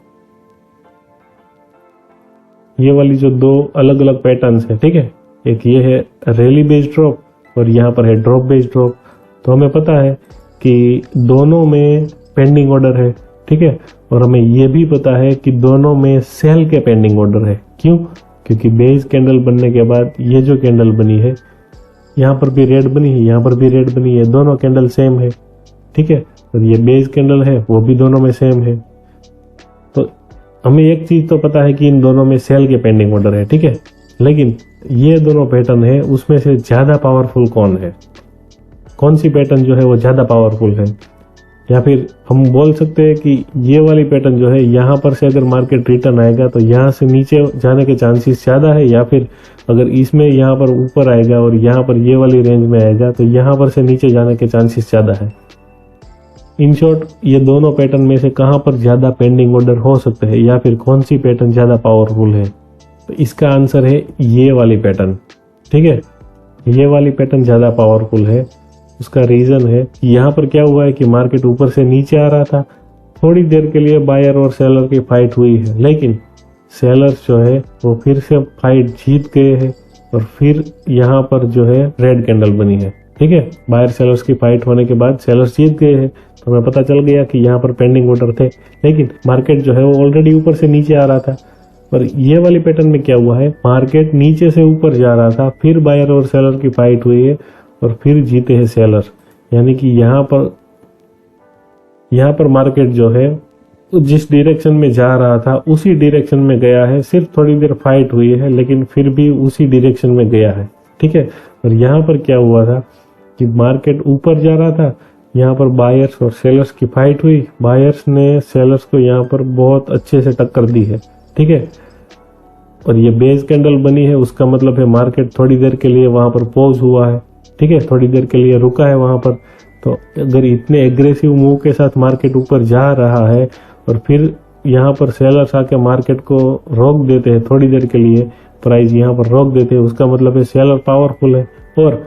S1: ये वाली जो दो अलग अलग पैटर्न्स है, ठीक है। एक ये है रैली बेस्ड ड्रॉप और यहाँ पर है ड्रॉप बेस्ड ड्रॉप। तो हमें पता है कि दोनों में पेंडिंग ऑर्डर है, ठीक है। और हमें ये भी पता है कि दोनों में सेल के पेंडिंग ऑर्डर है। क्यों? क्योंकि बेस कैंडल बनने के बाद ये जो कैंडल बनी है, यहाँ पर भी रेड बनी है, यहाँ पर भी रेड बनी है, दोनों कैंडल सेम है, ठीक है। और ये बेस कैंडल है वो भी दोनों में सेम है। तो हमें एक चीज तो पता है कि इन दोनों में सेल के पेंडिंग ऑर्डर है, ठीक है। लेकिन ये दोनों पैटर्न है, उसमें से ज्यादा पावरफुल कौन है, कौन सी पैटर्न जो है वो ज्यादा पावरफुल है? या फिर हम बोल सकते हैं कि ये वाली पैटर्न जो है, यहाँ पर से अगर मार्केट रिटर्न आएगा तो यहाँ से नीचे जाने के चांसेस ज्यादा है, या फिर अगर इसमें यहाँ पर ऊपर आएगा और यहाँ पर ये वाली रेंज में आएगा तो यहाँ पर से नीचे जाने के चांसेस ज्यादा है। इन शॉर्ट, ये दोनों पैटर्न में से कहाँ पर ज्यादा पेंडिंग ऑर्डर हो सकते हैं या फिर कौन सी पैटर्न ज्यादा पावरफुल है? तो इसका आंसर है ये वाली पैटर्न, ठीक है। ये वाली पैटर्न ज्यादा पावरफुल है। उसका रीजन है कि यहाँ पर क्या हुआ है कि मार्केट ऊपर से नीचे आ रहा था, थोड़ी देर के लिए बायर और सेलर की फाइट हुई है, लेकिन सेलर्स जो है वो फिर से फाइट जीत गए हैं और फिर यहाँ पर जो है रेड कैंडल बनी है, ठीक है। बायर सेलर्स की फाइट होने के बाद सेलर्स जीत गए हैं, तो हमें पता चल गया कि यहाँ पर पेंडिंग ऑर्डर थे, लेकिन मार्केट जो है वो ऑलरेडी ऊपर से नीचे आ रहा था। और ये वाली पैटर्न में क्या हुआ है, मार्केट नीचे से ऊपर जा रहा था, फिर बायर और सेलर की फाइट हुई है और फिर जीते हैं सेलर। यानी कि यहाँ पर मार्केट जो है जिस डायरेक्शन में जा रहा था उसी डायरेक्शन में गया है। सिर्फ थोड़ी देर फाइट हुई है लेकिन फिर भी उसी डायरेक्शन में गया है, ठीक है। और यहाँ पर क्या हुआ था कि मार्केट ऊपर जा रहा था, यहाँ पर बायर्स और सेलर्स की फाइट हुई, बायर्स ने सेलर्स को यहाँ पर बहुत अच्छे से टक्कर दी है, ठीक है। और ये बेस कैंडल बनी है, उसका मतलब है मार्केट थोड़ी देर के लिए वहां पर पॉज हुआ है, ठीक है, थोड़ी देर के लिए रुका है वहां पर। तो अगर इतने एग्रेसिव मूव के साथ मार्केट ऊपर जा रहा है और फिर यहाँ पर सेलर्स आके मार्केट को रोक देते हैं थोड़ी देर के लिए, प्राइस यहाँ पर रोक देते हैं, उसका मतलब है सेलर पावरफुल है। और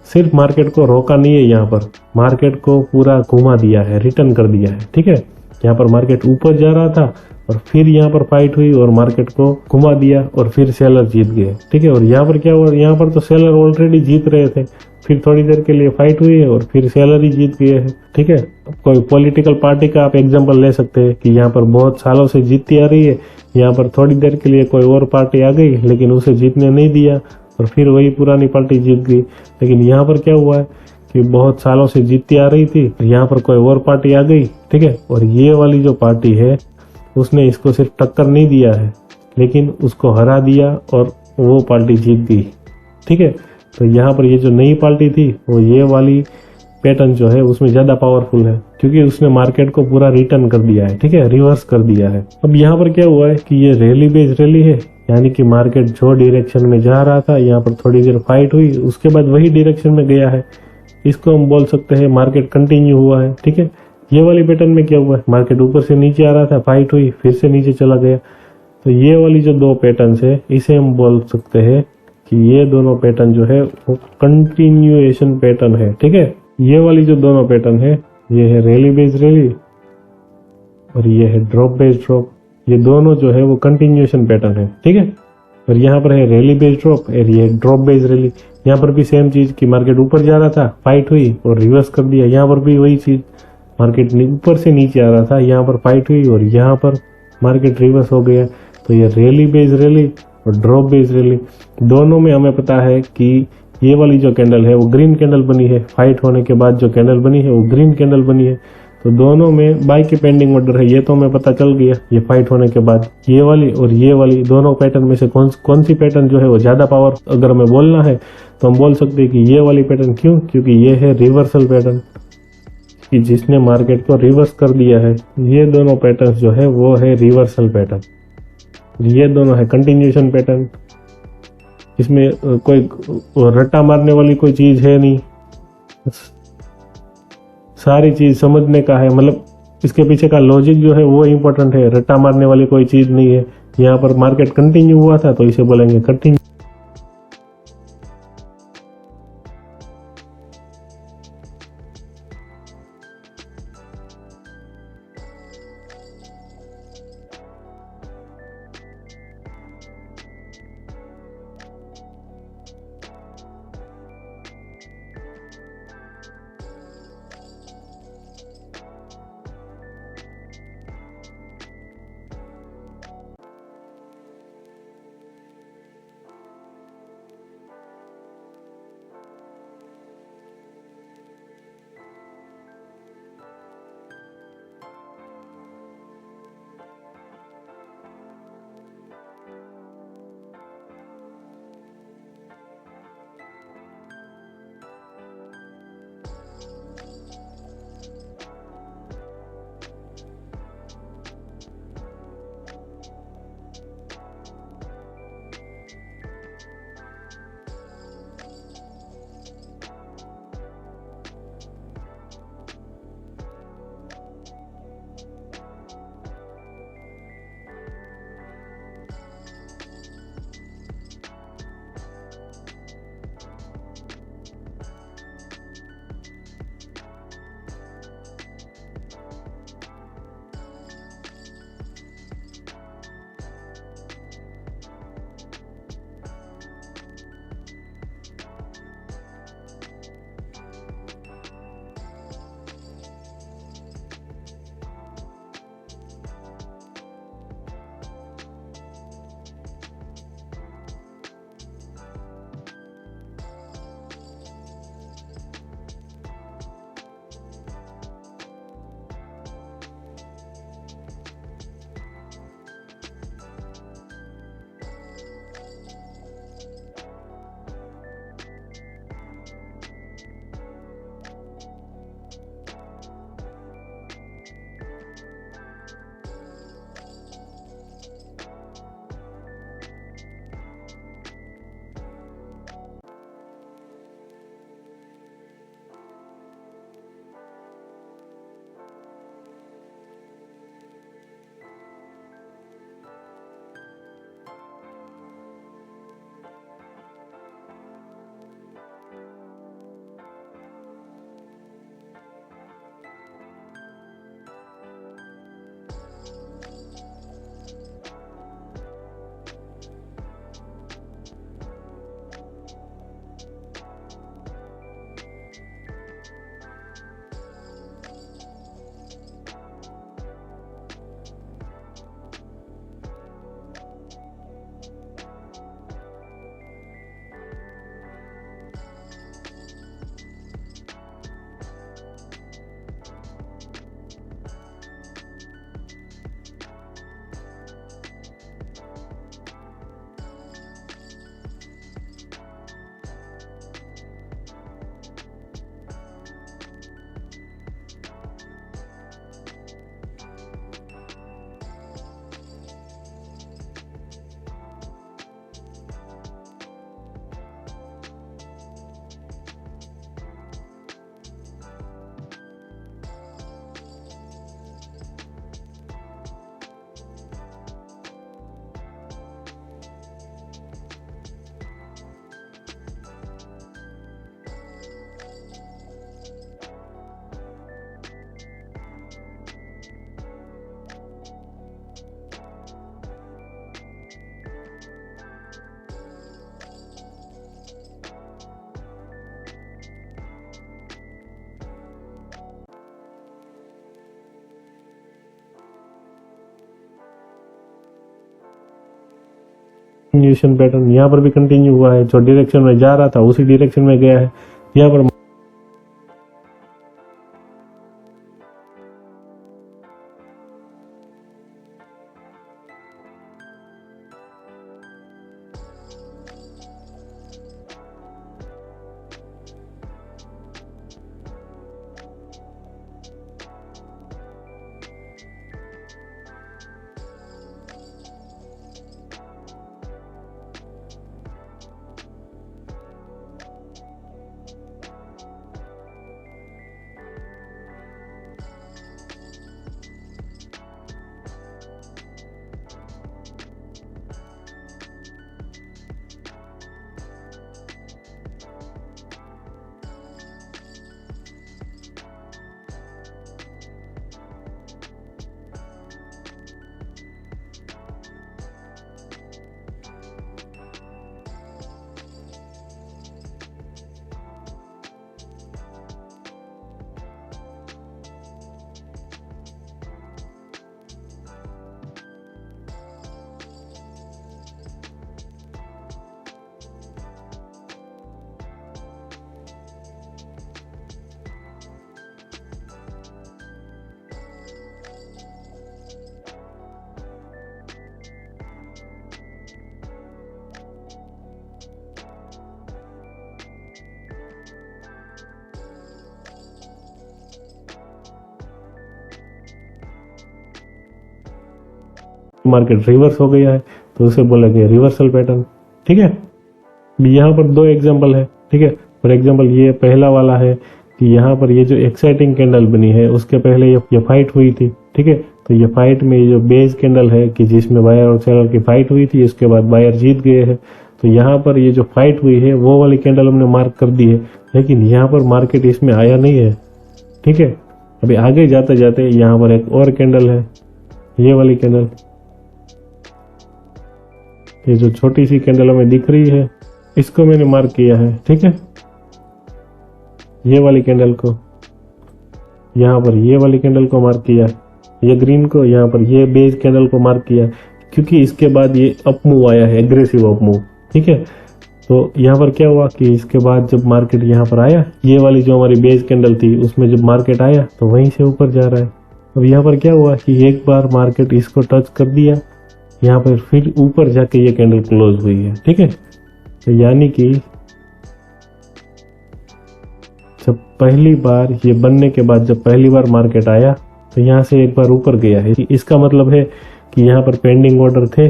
S1: सिर्फ मार्केट को रोका नहीं है, यहाँ पर मार्केट को पूरा घुमा दिया है, रिटर्न कर दिया है। ठीक है, यहाँ पर मार्केट ऊपर जा रहा था और फिर यहाँ पर फाइट हुई और मार्केट को घुमा दिया और फिर सेलर जीत गए। ठीक है, और यहाँ पर क्या हुआ, यहाँ पर तो सेलर ऑलरेडी जीत रहे थे, फिर थोड़ी देर के लिए फाइट हुई है और फिर सेलर ही जीत गए हैं। ठीक है, कोई पॉलिटिकल पार्टी का आप एग्जांपल ले सकते हैं कि यहाँ पर बहुत सालों से जीतती आ रही है, यहाँ पर थोड़ी देर के लिए कोई और पार्टी आ गई लेकिन उसे जीतने नहीं दिया और फिर वही पुरानी पार्टी जीत गई। लेकिन यहाँ पर क्या हुआ है कि बहुत सालों से जीतती आ रही थी, यहाँ पर कोई और पार्टी आ गई। ठीक है, और ये वाली जो पार्टी है उसने इसको सिर्फ टक्कर नहीं दिया है लेकिन उसको हरा दिया और वो पार्टी जीत गई। ठीक है, तो यहाँ पर ये जो नई पार्टी थी वो ये वाली पैटर्न जो है उसमें ज्यादा पावरफुल है क्योंकि उसने मार्केट को पूरा रिटर्न कर दिया है। ठीक है, रिवर्स कर दिया है। अब यहाँ पर क्या हुआ है कि ये रैली बेस्ड रैली है, यानी कि मार्केट जो डायरेक्शन में जा रहा था यहाँ पर थोड़ी देर फाइट हुई, उसके बाद वही डायरेक्शन में गया है। इसको हम बोल सकते हैं मार्केट कंटिन्यू हुआ है। ठीक है, ये वाली पैटर्न में क्या हुआ है, मार्केट ऊपर से नीचे आ रहा था, फाइट हुई, फिर से नीचे चला गया। तो ये वाली जो दो पैटर्न्स है इसे हम बोल सकते हैं कि ये दोनों पैटर्न जो है वो कंटिन्यूएशन पैटर्न है। ठीक है, ये वाली जो दोनों पैटर्न है ये है रैली बेस्ड रैली और ये है ड्रॉप बेस्ड ड्रॉप। ये दोनों जो है वो कंटिन्यूएशन पैटर्न है। ठीक है, और यहाँ पर है रैली बेस्ड ड्रॉप और ये ड्रॉप बेस्ड रैली। यहाँ पर भी सेम चीज की मार्केट ऊपर जा रहा था, फाइट हुई और रिवर्स कर दिया। यहाँ पर भी वही चीज, मार्केट ऊपर से नीचे आ रहा था, यहाँ पर फाइट हुई और यहाँ पर मार्केट रिवर्स हो गया। तो ये रैली बेस्ड रैली और ड्रॉप बेस्ड रैली दोनों में हमें पता है कि ये वाली जो कैंडल है वो ग्रीन कैंडल बनी है, फाइट होने के बाद जो कैंडल बनी है वो ग्रीन कैंडल बनी है। तो दोनों में बाई की पेंडिंग ऑर्डर है, ये तो हमें पता चल गया। ये फाइट होने के बाद ये वाली और ये वाली दोनों पैटर्न में से कौन सी पैटर्न जो है वो ज्यादा पावर, अगर हमें बोलना है तो हम बोल सकते हैं कि ये वाली पैटर्न। क्यों? क्योंकि ये है रिवर्सल पैटर्न कि जिसने मार्केट को रिवर्स कर दिया है। ये दोनों पैटर्न जो है वो है रिवर्सल पैटर्न, ये दोनों है कंटिन्यूएशन पैटर्न। इसमें कोई रट्टा मारने वाली कोई चीज है नहीं, सारी चीज समझने का है, मतलब इसके पीछे का लॉजिक जो है वो इम्पोर्टेंट है। रट्टा मारने वाली कोई चीज नहीं है। यहाँ पर मार्केट कंटिन्यू हुआ था तो इसे बोलेंगे कंटिन्यू। कंटिन्यूएशन पैटर्न, यहाँ पर भी कंटिन्यू हुआ है, जो डायरेक्शन में जा रहा था उसी डायरेक्शन में गया है। यहाँ पर मार्केट रिवर्स हो गया है तो उसे बोलेंगे रिवर्सल पैटर्न। ठीक है, यहाँ पर दो एग्जांपल है। ठीक है, फॉर एग्जांपल ये पहला वाला है कि यहाँ पर ये जो एक्साइटिंग कैंडल बनी है उसके पहले ये फाइट हुई थी। ठीक है, तो ये फाइट में ये जो बेस कैंडल है कि जिसमें बायर और सेलर की फाइट हुई थी, इसके बाद बायर जीत गए हैं। तो यहाँ पर ये जो फाइट हुई है वो वाली कैंडल हमने मार्क कर दी है, लेकिन यहाँ पर मार्केट इसमें आया नहीं है। ठीक है, अभी आगे जाते जाते यहाँ पर एक और कैंडल है, ये वाली कैंडल, ये जो छोटी सी कैंडल हमें दिख रही है इसको मैंने मार्क किया है। ठीक है, ये वाली कैंडल को, यहाँ पर ये वाली कैंडल को मार्क किया, ये ग्रीन को, यहाँ पर ये बेस कैंडल को मार्क किया, क्योंकि इसके बाद ये अप मूव आया है, एग्रेसिव अप मूव। ठीक है, तो यहाँ पर क्या हुआ कि इसके बाद जब मार्केट यहाँ पर आया, ये वाली जो हमारी बेस कैंडल थी उसमें जब मार्केट आया तो वहीं से ऊपर जा रहा है। अब यहाँ पर क्या हुआ कि एक बार मार्केट इसको टच कर दिया, यहाँ पर फिर ऊपर जाके ये कैंडल क्लोज हुई है। ठीक है, तो यानी कि जब पहली बार ये बनने के बाद जब पहली बार मार्केट आया तो यहाँ से एक बार ऊपर गया है। इसका मतलब है कि यहाँ पर पेंडिंग ऑर्डर थे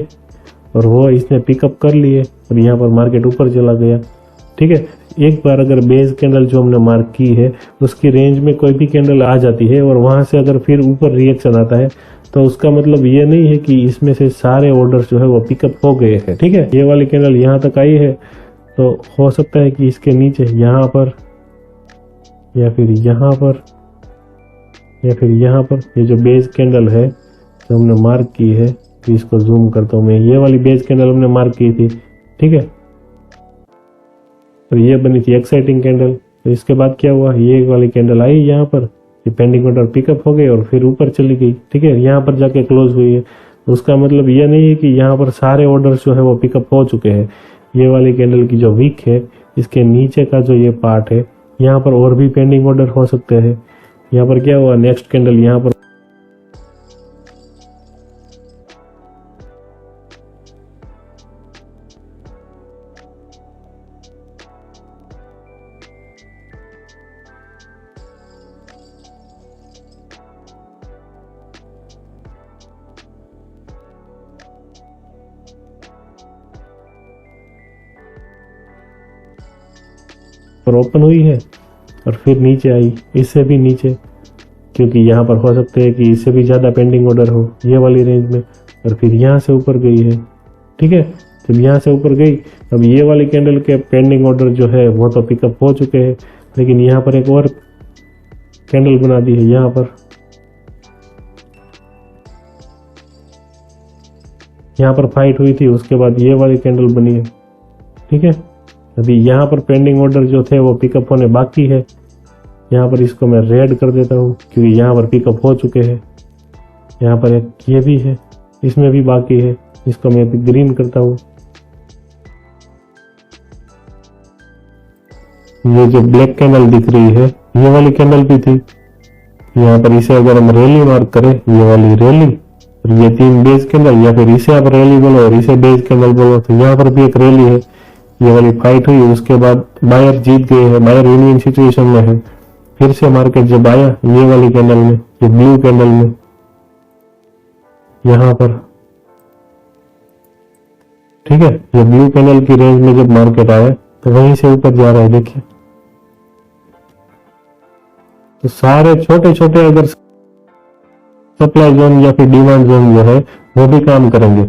S1: और वो इसने पिकअप कर लिए और यहाँ पर मार्केट ऊपर चला गया। ठीक है, एक बार अगर बेस कैंडल जो हमने मार्क की है उसकी रेंज में कोई भी कैंडल आ जाती है और वहां से अगर फिर ऊपर रिएक्शन आता है तो उसका मतलब ये नहीं है कि इसमें से सारे ऑर्डर्स जो है वो पिकअप हो गए हैं। ठीक है, ये वाली कैंडल यहाँ तक आई है तो हो सकता है कि इसके नीचे यहाँ पर या फिर यहाँ पर या फिर यहाँ पर ये जो बेस कैंडल है जो हमने मार्क की है, तो इसको जूम करता हूँ मैं, ये वाली बेस कैंडल हमने मार्क की थी। ठीक है, और ये बनी थी एक्साइटिंग कैंडल। तो इसके बाद क्या हुआ, ये वाली कैंडल आई यहाँ पर, ये पेंडिंग ऑर्डर पिकअप हो गए और फिर ऊपर चली गई। ठीक है, यहाँ पर जाके क्लोज हुई है। तो उसका मतलब ये नहीं है कि यहाँ पर सारे ऑर्डर्स जो है वो पिकअप हो चुके हैं। ये वाली कैंडल की जो विक है, इसके नीचे का जो ये पार्ट है, यहाँ पर और भी पेंडिंग ऑर्डर हो सकते हैं। यहाँ पर क्या हुआ, नेक्स्ट कैंडल यहाँ पर ओपन हुई है और फिर नीचे आई, इससे भी नीचे, क्योंकि यहाँ पर हो सकते हैं कि इससे भी ज़्यादा पेंडिंग ऑर्डर हो ये वाली रेंज में, और फिर यहाँ से ऊपर गई है। ठीक है, जब यहाँ से ऊपर गई, अब ये वाली कैंडल के पेंडिंग ऑर्डर जो है वो तो पिकअप हो चुके हैं, लेकिन यहाँ पर एक और कैंडल बना दी है। यहाँ पर फाइट हुई थी, उसके बाद ये वाली कैंडल बनी है। ठीक है, अभी यहाँ पर पेंडिंग ऑर्डर जो थे वो पिकअप होने बाकी है। यहाँ पर इसको मैं रेड कर देता हूँ क्योंकि यहाँ पर पिकअप हो चुके हैं। यहाँ पर एक ये भी है, इसमें भी बाकी है, इसको मैं ग्रीन करता हूँ। ये जो ब्लैक कैंडल दिख रही है ये वाली कैंडल भी थी। यहाँ पर इसे अगर हम रैली मार्क करें, ये वाली रैली, और ये 3 बेस कैंडल, या फिर इसे आप रैली बोलो और इसे बेस कैंडल बोलो, तो यहाँ पर भी एक रैली है। ये वाली फाइट हुई, उसके बाद बायर जीत गए हैं, बायर विनिंग सिचुएशन में है। फिर से मार्केट जब आया ये वाली कैंडल में, ये ब्लू कैंडल में, यहाँ पर, ठीक है, ये ब्लू कैंडल की रेंज में जब मार्केट आया तो वहीं से ऊपर जा रहा है, देखिए। तो सारे छोटे छोटे अगर सप्लाई जोन या फिर डिमांड जोन जो है वो भी काम करेंगे,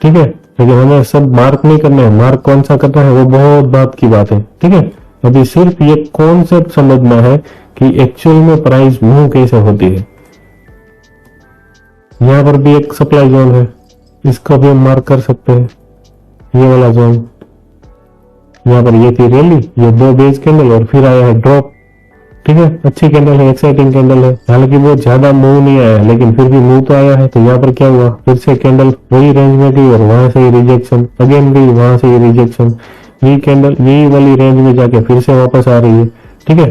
S1: ठीक है। लेकिन हमें सब मार्क नहीं करना है, मार्क कौन सा करना है वो बहुत बात की बात है, ठीक है। अभी सिर्फ ये कॉन्सेप्ट समझना है कि एक्चुअल में प्राइस मूव कैसे होती है। यहाँ पर भी एक सप्लाई जोन है, इसको भी हम मार्क कर सकते हैं, ये वाला जोन। यहाँ पर ये थी रैली, ये 2 बेस कैंडल और फिर आया है ड्रॉप, ठीक है। अच्छी कैंडल है, एक्साइटिंग कैंडल है, हालांकि वो ज्यादा मूव नहीं आया लेकिन फिर भी मूव तो आया है। तो यहाँ पर क्या हुआ, फिर से कैंडल वही रेंज में गई और वहां से ही रिजेक्शन, अगेन गई वहां से ही रिजेक्शन, ये कैंडल यही वाली रेंज में जाके फिर से वापस आ रही है, ठीक है।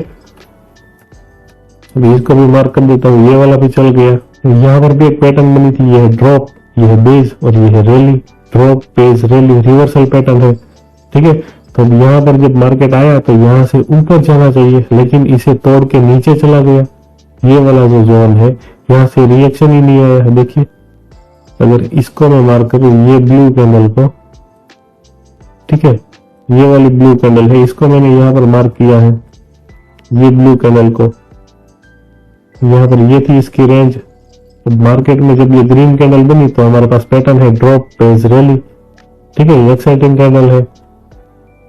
S1: अभी इसको भी मार्क कर देता हूँ, ये वाला भी चल गया। यहाँ पर भी एक पैटर्न बनी थी, ये है ड्रॉप, ये है बेस और ये है rally, drop base rally, reversal pattern है, ठीक है। तो यहाँ पर जब मार्केट आया तो यहाँ से ऊपर जाना चाहिए, लेकिन इसे तोड़ के नीचे चला गया। ये वाला जो जोन है यहाँ से रिएक्शन ही नहीं आया है, देखिए। अगर इसको मैं मार्क करूँ, ये ब्लू कैंडल को, ठीक है, ये वाली ब्लू कैंडल है, इसको मैंने यहाँ पर मार्क किया है, ये ब्लू कैंडल को। यहाँ पर ये थी इसकी रेंज। तो मार्केट में जब ये ग्रीन कैंडल बनी तो हमारे पास पैटर्न है ड्रॉप बेस रैली, ठीक है, ये एक्साइटिंग कैंडल है।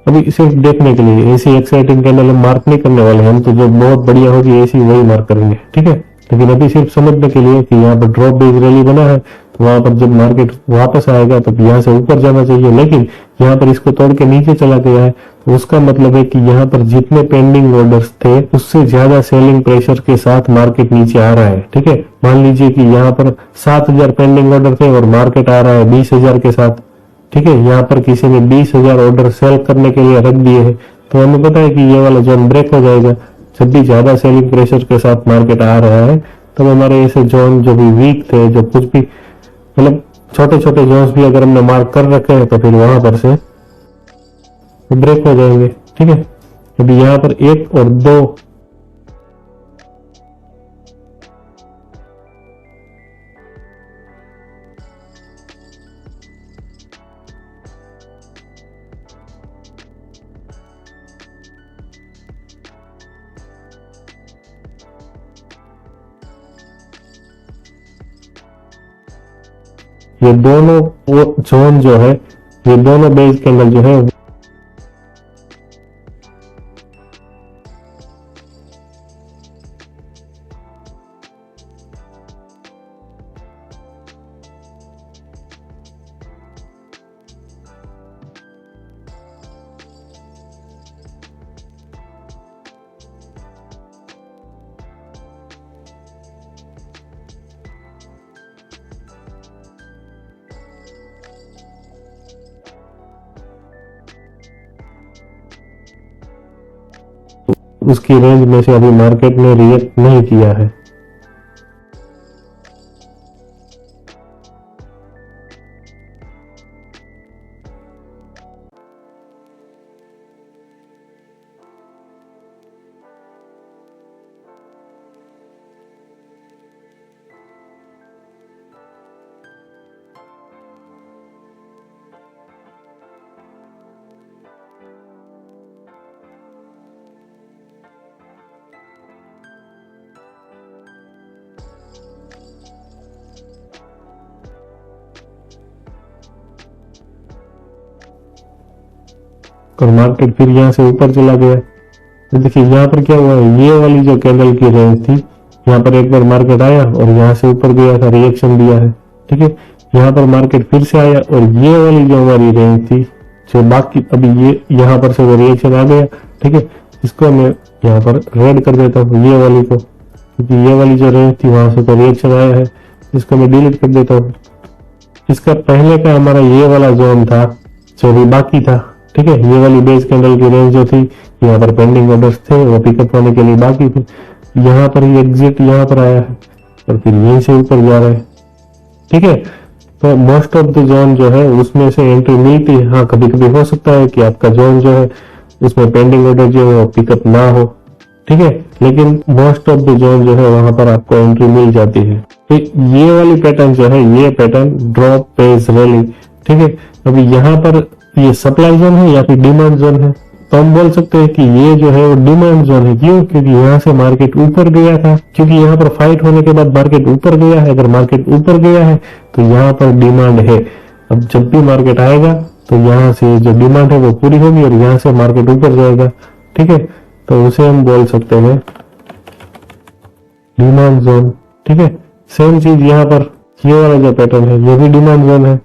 S1: अभी सिर्फ देखने के लिए ऐसी एक्साइटिंग कैंडल हम मार्क नहीं करने वाले, हम तो जो बहुत बढ़िया होगी ऐसी वही मार्क करेंगे, ठीक है। लेकिन अभी सिर्फ समझने के लिए कि यहाँ पर ड्रॉप बेस रैली बना है, तो वहां पर जब मार्केट वापस आएगा तो यहाँ से ऊपर जाना चाहिए, लेकिन यहाँ पर इसको तोड़ के नीचे चला गया है। तो उसका मतलब है कि यहाँ पर जितने पेंडिंग ऑर्डर्स थे उससे ज्यादा सेलिंग प्रेशर के साथ मार्केट नीचे आ रहा है, ठीक है। मान लीजिए कि यहाँ पर 7,000 पेंडिंग ऑर्डर थे और मार्केट आ रहा है 20,000 के साथ, ठीक है। यहाँ पर किसी ने 20,000 ऑर्डर सेल करने के लिए रख दिए हैं, तो हमें पता है कि ये वाला जोन ब्रेक हो जाएगा। जब भी ज्यादा सेलिंग प्रेशर के साथ मार्केट आ रहा है तो हमारे ऐसे जोन जो भी वीक थे, जो कुछ भी मतलब छोटे छोटे जोन्स भी अगर हमने मार्क कर रखे हैं तो फिर वहां पर से ब्रेक हो जाएंगे, ठीक है। अभी यहाँ पर 1 और 2 ये दोनों जोन जो है, ये दोनों बेस कैंडल जो है उसकी रेंज में से अभी मार्केट ने रिएक्ट नहीं किया है। और मार्केट फिर यहाँ से ऊपर चला गया। तो देखिए यहाँ पर क्या हुआ, ये वाली जो कैंडल की रेंज थी, यहाँ पर एक बार मार्केट आया और यहाँ से ऊपर गया था, रिएक्शन दिया है, ठीक है। यहाँ पर मार्केट फिर से आया और ये वाली जो हमारी रेंज थी, जो बाकी अभी ये यहाँ पर से वो रिएक्शन आ गया, ठीक है। इसको मैं यहाँ पर रेड कर देता हूँ, ये वाली को, क्योंकि ये वाली जो रेंज थी वहां से तो रिएक्शन आया है, इसको मैं डिलीट कर देता हूँ। इसका पहले का हमारा ये वाला जोन था जो भी बाकी था, ठीक है, ये वाली बेस कैंडल की रेंज जो थी, यहाँ पर पेंडिंग ऑर्डर्स थे, वो पिकअप होने के लिए बाकी थे। यहाँ पर ये एग्जिट यहाँ पर आया है और फिर यहीं से ऊपर जा रहा है। ठीक है, तो मोस्ट ऑफ द जोन जो है उसमें से एंट्री मिलती है। हाँ, कभी कभी हो सकता है कि आपका जोन जो है उसमें पेंडिंग ऑर्डर जो है वो पिकअप ना हो। ठीक है, लेकिन मोस्ट ऑफ द जोन जो है वहां पर आपको एंट्री मिल जाती है। तो ये वाली पैटर्न जो है, ये पैटर्न ड्रॉप पेज रैली। ठीक है, अभी यहाँ पर ये सप्लाई जोन है या फिर डिमांड जोन है, तो हम बोल सकते हैं कि ये जो है वो डिमांड जोन है। क्यों? क्योंकि यहाँ से मार्केट ऊपर गया था, क्योंकि यहाँ पर फाइट होने के बाद मार्केट ऊपर गया है। अगर मार्केट ऊपर गया है तो यहाँ पर डिमांड है। अब जब भी मार्केट आएगा तो यहाँ से जो डिमांड है वो पूरी होगी और यहाँ से मार्केट ऊपर जाएगा। ठीक है, तो उसे हम बोल सकते हैं डिमांड जोन। ठीक है, सेम चीज यहाँ पर ये वाला जो पैटर्न है ये भी डिमांड जोन है।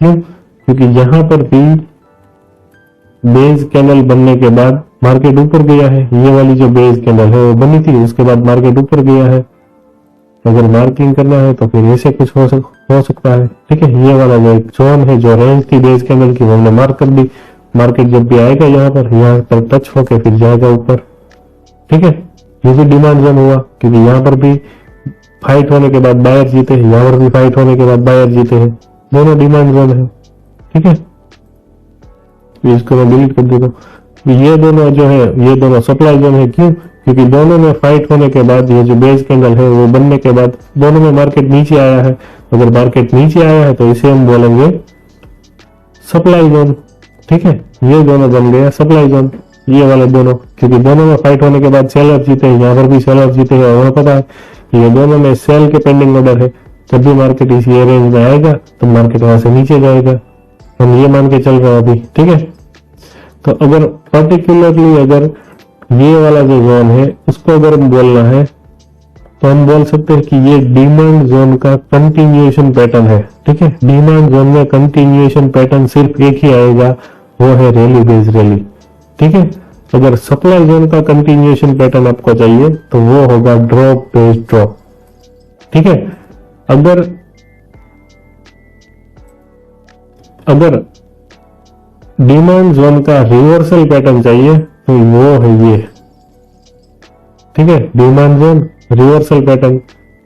S1: क्यों? क्योंकि यहाँ पर भी बेस कैंडल बनने के बाद मार्केट ऊपर गया है। ये वाली जो बेस कैंडल है वो बनी थी, उसके बाद मार्केट ऊपर गया है। अगर मार्किंग करना है तो फिर ऐसे कुछ हो सकता है। ठीक है, ये वाला जो एक जोन है, जो रेंज थी बेस कैंडल की, वो हमने मार्क कर दी। मार्केट जब भी आएगा यहाँ पर टच होके फिर जाएगा ऊपर। ठीक है, ये भी डिमांड जोन हुआ, क्योंकि यहाँ पर भी फाइट होने के बाद बायर जीते हैं, यहाँ पर भी फाइट होने के बाद बायर जीते हैं, दोनों डिमांड जोन है। ठीक है, इसको मैं डिलीट कर देता हूँ। ये दोनों जो है ये दोनों सप्लाई जोन है। क्यों? क्योंकि दोनों में फाइट होने के बाद ये जो बेस कैंडल है वो बनने के बाद दोनों में मार्केट नीचे आया है। अगर मार्केट नीचे आया है तो इसे हम बोलेंगे सप्लाई जोन। ठीक है, ये दोनों बन गया सप्लाई जोन, ये वाले दोनों, क्योंकि दोनों में फाइट होने के बाद सेलर जीते हैं, यहाँ पर भी सेलर जीते हैं। और पता है ये दोनों में सेल के पेंडिंग ऑर्डर है। जब भी मार्केट इस ये रेंज में आएगा तो मार्केट वहां से नीचे जाएगा, हम ये मान के चल रहे हैं अभी। ठीक है, तो अगर पर्टिकुलरली अगर ये वाला जो जोन है उसको अगर हम बोलना है तो हम बोल सकते हैं कि ये डिमांड जोन का कंटिन्यूएशन पैटर्न है। ठीक है, डिमांड जोन में कंटिन्यूएशन पैटर्न सिर्फ एक ही आएगा, वो है रैली बेस रैली। ठीक है, अगर सप्लाई जोन का कंटिन्यूएशन पैटर्न आपको चाहिए तो वो होगा ड्रॉप बेस ड्रॉप। ठीक है, अगर डिमांड जोन का रिवर्सल पैटर्न चाहिए तो वो है ये। ठीक है, demand zone reversal pattern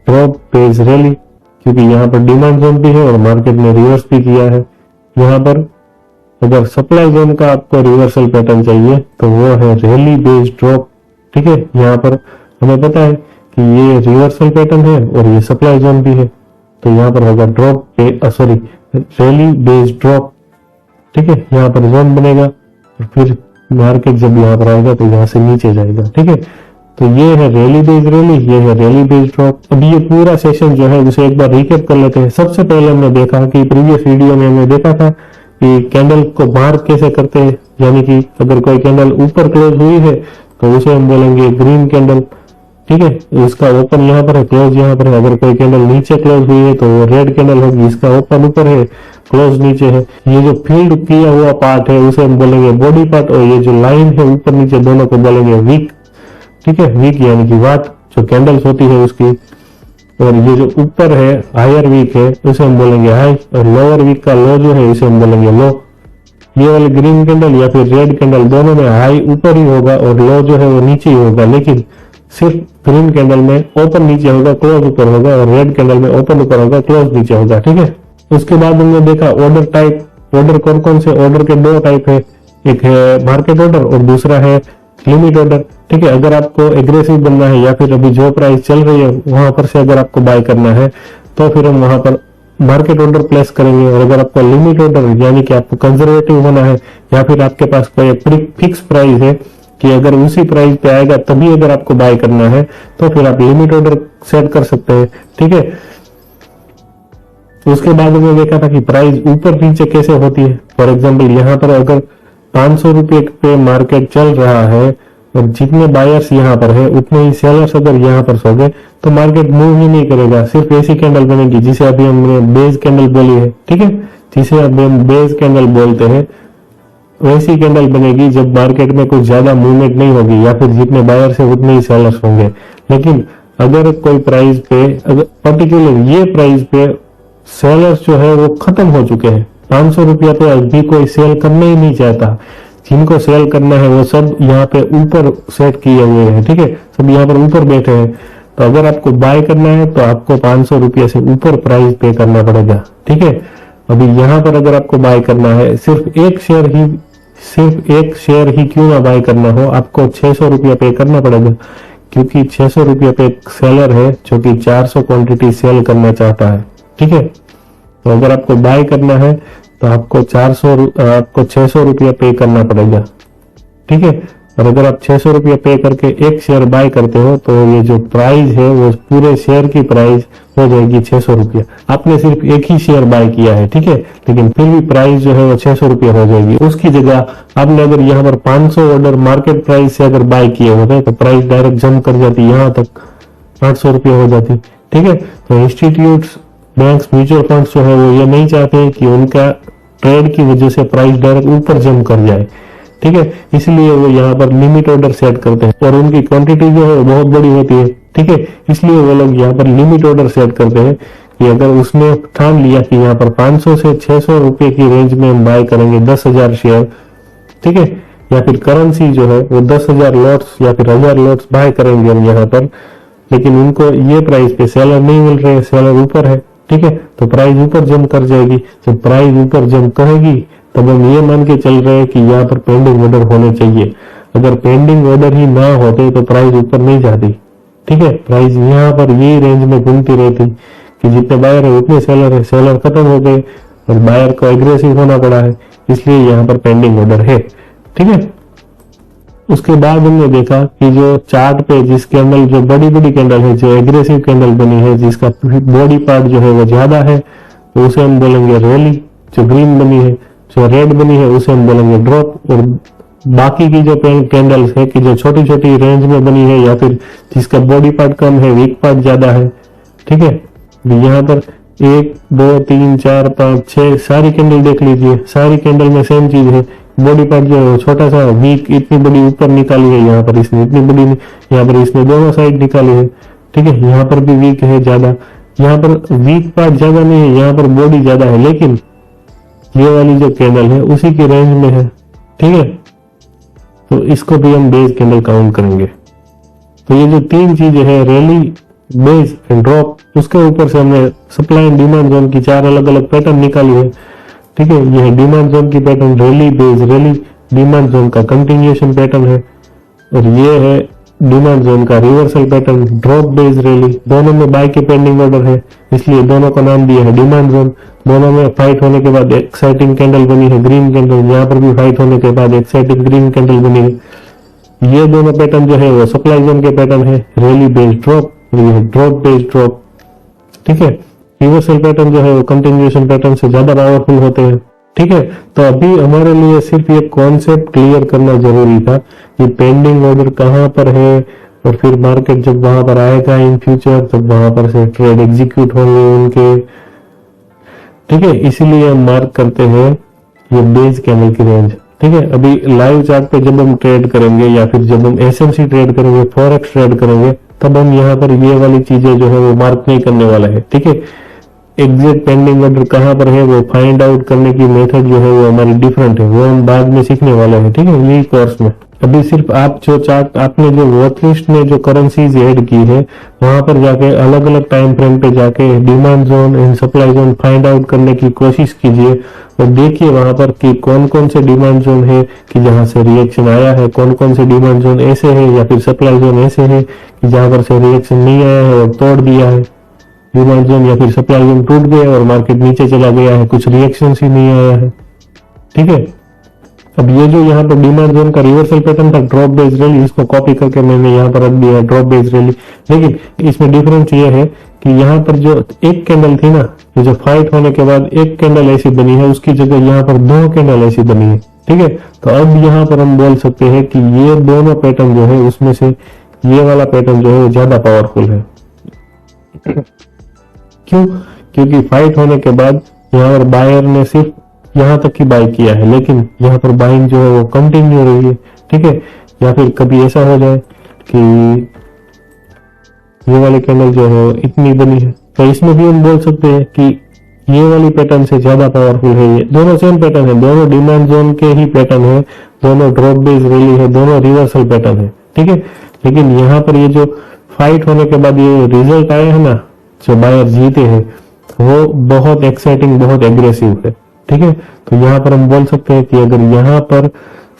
S1: drop base rally, क्योंकि यहाँ पर डिमांड जोन भी है और मार्केट ने रिवर्स भी किया है। यहाँ पर अगर सप्लाई जोन का आपको रिवर्सल पैटर्न चाहिए तो वो है रैली बेस ड्रॉप। ठीक है, यहाँ पर हमें पता है कि ये रिवर्सल पैटर्न है और ये सप्लाई जोन भी है, तो यहाँ पर होगा रैली बेस ड्रॉप। ठीक है, यहाँ पर जोन बनेगा और फिर मार्केट जब यहाँ पर आएगा तो यहाँ से नीचे जाएगा। ठीक है, तो ये है रैली बेस रैली, ये है रैली बेस ड्रॉप। अब ये पूरा सेशन जो है उसे एक बार रिकैप कर लेते हैं। सबसे पहले हमने देखा कि प्रीवियस वीडियो में हमने देखा था कि कैंडल को मार्क कैसे करते हैं, यानी कि अगर कोई कैंडल ऊपर क्लोज हुई है तो उसे हम बोलेंगे ग्रीन कैंडल। ठीक है, इसका ओपन यहाँ पर है, क्लोज यहाँ पर है। अगर कोई कैंडल नीचे क्लोज हुई है तो वो रेड कैंडल होगी, इसका ओपन ऊपर है, क्लोज नीचे है। ये जो फील्ड किया हुआ पार्ट है उसे हम बोलेंगे बॉडी पार्ट, और ये जो लाइन है ऊपर नीचे दोनों को बोलेंगे वीक। ठीक है, वीक यानी कि वाट जो कैंडल्स होती है उसकी। और ये जो ऊपर है हायर वीक है उसे हम बोलेंगे हाई, और लोअर वीक का लो जो है इसे हम बोलेंगे लो। ये वाले ग्रीन कैंडल या फिर रेड कैंडल दोनों में हाई ऊपर ही होगा और लो जो है वो नीचे ही होगा, लेकिन सिर्फ ग्रीन कैंडल में ओपन नीचे होगा, क्लोज ऊपर होगा, और रेड कैंडल में ओपन ऊपर होगा, क्लोज नीचे होगा। ठीक है, उसके बाद हमने देखा ऑर्डर टाइप। ऑर्डर कौन कौन से? ऑर्डर के दो टाइप है, एक है मार्केट ऑर्डर और दूसरा है लिमिट ऑर्डर। ठीक है, अगर आपको एग्रेसिव बनना है या फिर अभी जो प्राइस चल रही है वहां पर से अगर आपको बाय करना है तो फिर हम वहां पर मार्केट ऑर्डर प्लेस करेंगे। और अगर आपको लिमिट ऑर्डर यानी कि आपको कंजर्वेटिव होना है या फिर आपके पास कोई फिक्स प्राइस है कि अगर उसी प्राइस पे आएगा तभी अगर आपको बाय करना है तो फिर आप लिमिट ऑर्डर सेट कर सकते हैं। ठीक है, उसके बाद हमने देखा था कि प्राइस ऊपर नीचे कैसे होती है। फॉर एग्जाम्पल यहाँ पर अगर 500 रुपए पे मार्केट चल रहा है और जितने बायर्स यहाँ पर है उतने ही सेलर्स अगर यहाँ पर सो गए तो मार्केट मूव ही नहीं करेगा, सिर्फ ऐसी कैंडल बनेगी जिसे अभी हमने बेस कैंडल बोली है। ठीक है, जिसे अभी हम बेस कैंडल बोलते हैं, वैसी कैंडल बनेगी जब मार्केट में कुछ ज्यादा मूवमेंट नहीं होगी या फिर जितने बायर्स है उतने ही सेलर्स होंगे। लेकिन अगर कोई प्राइस पे, अगर पर्टिकुलर ये प्राइस पे सेलर्स जो है वो खत्म हो चुके हैं, 500 रुपया पे अभी कोई सेल करना ही नहीं चाहता। जिनको सेल करना है वो सब यहाँ पे ऊपर सेट किए हुए हैं, ठीक है, सब यहाँ पर ऊपर बैठे हैं। तो अगर आपको बाय करना है तो आपको 500 रुपये से ऊपर प्राइस पे करना पड़ेगा, ठीक है। अभी यहाँ पर अगर आपको बाय करना है, सिर्फ एक शेयर ही क्यों ना बाय करना हो, आपको 600 रुपया पे करना पड़ेगा, क्योंकि 600 रुपया पे एक सेलर है जो कि 400 क्वांटिटी सेल करना चाहता है, ठीक है। तो अगर आपको बाय करना है तो आपको 600 रुपया पे करना पड़ेगा, ठीक है। और अगर आप 600 रुपया पे करके एक शेयर बाय करते हो तो ये जो प्राइस है वो पूरे शेयर की प्राइस हो जाएगी 600 रुपया। आपने सिर्फ एक ही शेयर बाय किया है, ठीक है, लेकिन फिर भी प्राइस जो है वो 600 रुपया हो जाएगी। उसकी जगह आपने अगर यहाँ पर 500 ऑर्डर मार्केट प्राइस से अगर बाय किए होते तो प्राइस डायरेक्ट जंप कर जाती, यहाँ तक 800 रुपया हो जाती, ठीक है। तो इंस्टीट्यूट्स, बैंक्स, म्यूचुअल फंड्स जो है वो ये नहीं चाहते कि उनका ट्रेड की वजह से प्राइस डायरेक्ट ऊपर जंप कर जाए, ठीक है। इसलिए वो यहाँ पर लिमिट ऑर्डर सेट करते हैं और उनकी क्वांटिटी जो है बहुत बड़ी होती है, ठीक है। इसलिए वो लोग यहाँ पर लिमिट ऑर्डर सेट करते हैं कि अगर उसने ठान लिया कि यहाँ पर 500 से 600 रुपए की रेंज में हम बाय करेंगे 10,000 शेयर, ठीक है, या फिर करेंसी जो है वो 10,000 लॉट्स या फिर 1000 लॉट्स बाय करेंगे हम यहाँ पर, लेकिन उनको ये प्राइस पे सेलर नहीं मिल रहे, सेलर ऊपर है, ठीक है, तो प्राइस ऊपर जंप कर जाएगी। जब प्राइस ऊपर जंप करेगी तब हम ये मान के चल रहे हैं कि यहाँ पर पेंडिंग ऑर्डर होने चाहिए। अगर पेंडिंग ऑर्डर ही ना होते तो प्राइस ऊपर नहीं जाती, ठीक है। प्राइस यहाँ पर यही रेंज में घूमती रहती कि जितने बायर है उतने सेलर है, सेलर खत्म हो गए और बायर को एग्रेसिव होना पड़ा है, इसलिए यहाँ पर पेंडिंग ऑर्डर है, ठीक है। उसके बाद हमने देखा कि जो चार्ट पे जिस कैंडल, जो बड़ी बड़ी कैंडल है, जो एग्रेसिव कैंडल बनी है, जिसका बॉडी पार्ट जो है वो ज्यादा है, तो उसे हम बोलेंगे रैली। जो ग्रीन बनी है, जो रेड बनी है, उसे हम बोलेंगे ड्रॉप। और बाकी की जो कैंडल्स है कि जो छोटी छोटी रेंज में बनी है या फिर जिसका बॉडी पार्ट कम है, वीक पार्ट ज्यादा है, ठीक है। यहाँ पर 1 2 3 4 5 6 सारी कैंडल देख लीजिए, सारी कैंडल में सेम चीज है। बॉडी पार्ट जो है छोटा सा वीक, इतनी बड़ी ऊपर निकाली है, यहाँ पर इसने इतनी बड़ी, यहाँ पर इसने दोनों साइड निकाली है, ठीक है। यहाँ पर भी वीक है ज्यादा, यहाँ पर वीक पार्ट ज्यादा नहीं है, यहाँ पर बॉडी ज्यादा है, लेकिन ये वाली जो कैंडल है उसी की रेंज में है, ठीक है। तो इसको भी हम बेस कैंडल काउंट करेंगे। तो ये जो तीन चीजें है, रैली, बेस एंड ड्रॉप, उसके ऊपर से हमने सप्लाई एंड डिमांड जोन की 4 अलग अलग पैटर्न निकाली है, ठीक है। ये है डिमांड जोन की pattern, rally, base, rally, demand zone का कंटिन्यूएशन पैटर्न है, और ये है डिमांड जोन का reversal pattern, drop base rally. दोनों में बाय के पेंडिंग ऑर्डर है, इसलिए दोनों का नाम दिया है डिमांड जोन। दोनों में फाइट होने के बाद एक्साइटिंग कैंडल बनी है, ग्रीन कैंडल। यहाँ पर भी फाइट होने के बाद एक्साइटिंग ग्रीन कैंडल बनी है। ये दोनों पैटर्न जो है वो सप्लाई जोन के पैटर्न है, rally base drop, drop base drop, ठीक है। रिवर्सल पैटर्न जो है वो कंटिन्यूएशन पैटर्न से ज्यादा पावरफुल होते हैं, ठीक है। तो अभी हमारे लिए सिर्फ ये कॉन्सेप्ट क्लियर करना जरूरी था कि पेंडिंग ऑर्डर कहाँ पर है, और फिर मार्केट जब वहां पर आएगा इन फ्यूचर तब वहां पर से ट्रेड एग्जीक्यूट होंगे उनके, ठीक है। इसीलिए हम मार्क करते हैं ये बेस कैंडल की रेंज, ठीक है। अभी लाइव चार्ट पे जब हम ट्रेड करेंगे या फिर जब हम एसएमसी ट्रेड करेंगे, फॉरेक्स ट्रेड करेंगे, तब हम यहाँ पर ये वाली चीजें जो है वो मार्क नहीं करने वाला है, ठीक है। एग्जैक्ट पेंडिंग ऑर्डर कहाँ पर है वो फाइंड आउट करने की मेथड जो है वो हमारी डिफरेंट है, वो हम बाद में सीखने वाले हैं, ठीक है, यही कोर्स में। अभी सिर्फ आप जो चार्ट, आपने जो वॉच लिस्ट में जो करेंसीज ऐड की है वहां पर जाके अलग अलग टाइम फ्रेम पे जाके demand zone and supply zone find out करने की कोशिश कीजिए, और देखिए वहां पर कि कौन कौन से डिमांड जोन है कि जहां से रिएक्शन आया है, कौन कौन से डिमांड जोन ऐसे है या फिर सप्लाई जोन ऐसे है कि जहां पर से रिएक्शन नहीं आया है और तोड़ दिया है। डिमांड जोन या फिर सप्लाई जोन टूट गया और मार्केट नीचे चला गया है, कुछ रिएक्शन ही नहीं आया है, ठीक है। अब ये जो यहाँ पर डिमांड जोन का रिवर्सल पैटर्न था, ड्रॉप बेस रैली, इसको कॉपी करके मैंने यहाँ पर रख दिया है, ड्रॉप बेस रैली। लेकिन इसमें डिफरेंस ये है कि यहाँ पर जो एक कैंडल थी ना, ये जो फाइट होने के बाद एक कैंडल ऐसी बनी है, उसकी जगह यहाँ पर 2 कैंडल ऐसी बनी है, ठीक है। तो अब यहाँ पर हम बोल सकते हैं कि ये दोनों पैटर्न जो है उसमें से ये वाला पैटर्न जो है वो ज्यादा पावरफुल है। क्यों? क्योंकि फाइट होने के बाद यहाँ पर बायर ने सिर्फ यहाँ तक की बाय किया है, लेकिन यहाँ पर बाइंग जो है वो कंटिन्यू रही है, ठीक है। या फिर कभी ऐसा हो जाए कि ये वाली कैंडल जो है इतनी बनी है, तो इसमें भी हम बोल सकते हैं कि ये वाली पैटर्न से ज्यादा पावरफुल है। ये दोनों सेम पैटर्न है, दोनों डिमांड जोन के ही पैटर्न है, दोनों ड्रॉप बेस रैली है, दोनों रिवर्सल पैटर्न है, ठीक है। लेकिन यहाँ पर ये जो फाइट होने के बाद ये रिजल्ट आए हैं ना, जो बायर जीते हैं, वो बहुत एक्साइटिंग, बहुत एग्रेसिव है, ठीक है। तो यहाँ पर हम बोल सकते हैं कि अगर यहाँ पर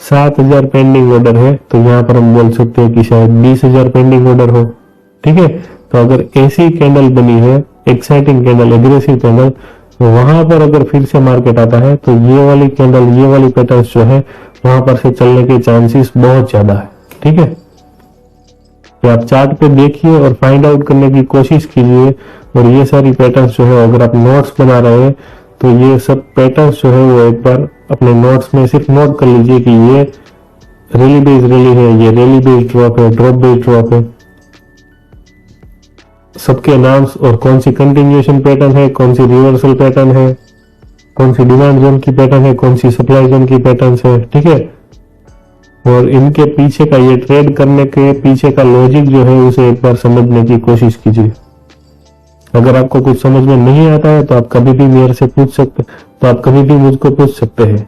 S1: 7,000 पेंडिंग ऑर्डर है तो यहाँ पर हम बोल सकते हैं कि शायद 20,000 पेंडिंग ऑर्डर हो, ठीक है। तो अगर ऐसी कैंडल बनी है, एक्साइटिंग कैंडल, एग्रेसिव कैंडल, तो वहां पर अगर फिर से मार्केट आता है तो ये वाली कैंडल, ये वाली पैटर्न्स जो है वहां पर से चलने के चांसेस बहुत ज्यादा है, ठीक है। तो आप चार्ट पे देखिए और फाइंड आउट करने की कोशिश कीजिए। और ये सारी पैटर्न्स जो है, अगर आप नोट्स बना रहे हैं तो ये सब पैटर्न्स जो है वो एक बार अपने नोट्स में सिर्फ नोट कर लीजिए कि ये रैली बेस्ड रैली है, ये रैली बेस्ड ड्रॉप है, ड्रॉप बेस्ड ड्रॉप है, सबके नाम्स, और कौन सी कंटिन्यूएशन पैटर्न है, कौन सी रिवर्सल पैटर्न है, कौन सी डिमांड जोन की पैटर्न है, कौन सी सप्लाई जोन की पैटर्न है, ठीक है। और इनके पीछे का, ये ट्रेड करने के पीछे का लॉजिक जो है उसे एक बार समझने की कोशिश कीजिए। अगर आपको कुछ समझ में नहीं आता है तो आप कभी भी मेरे से पूछ सकते, तो आप कभी भी मुझको पूछ सकते हैं।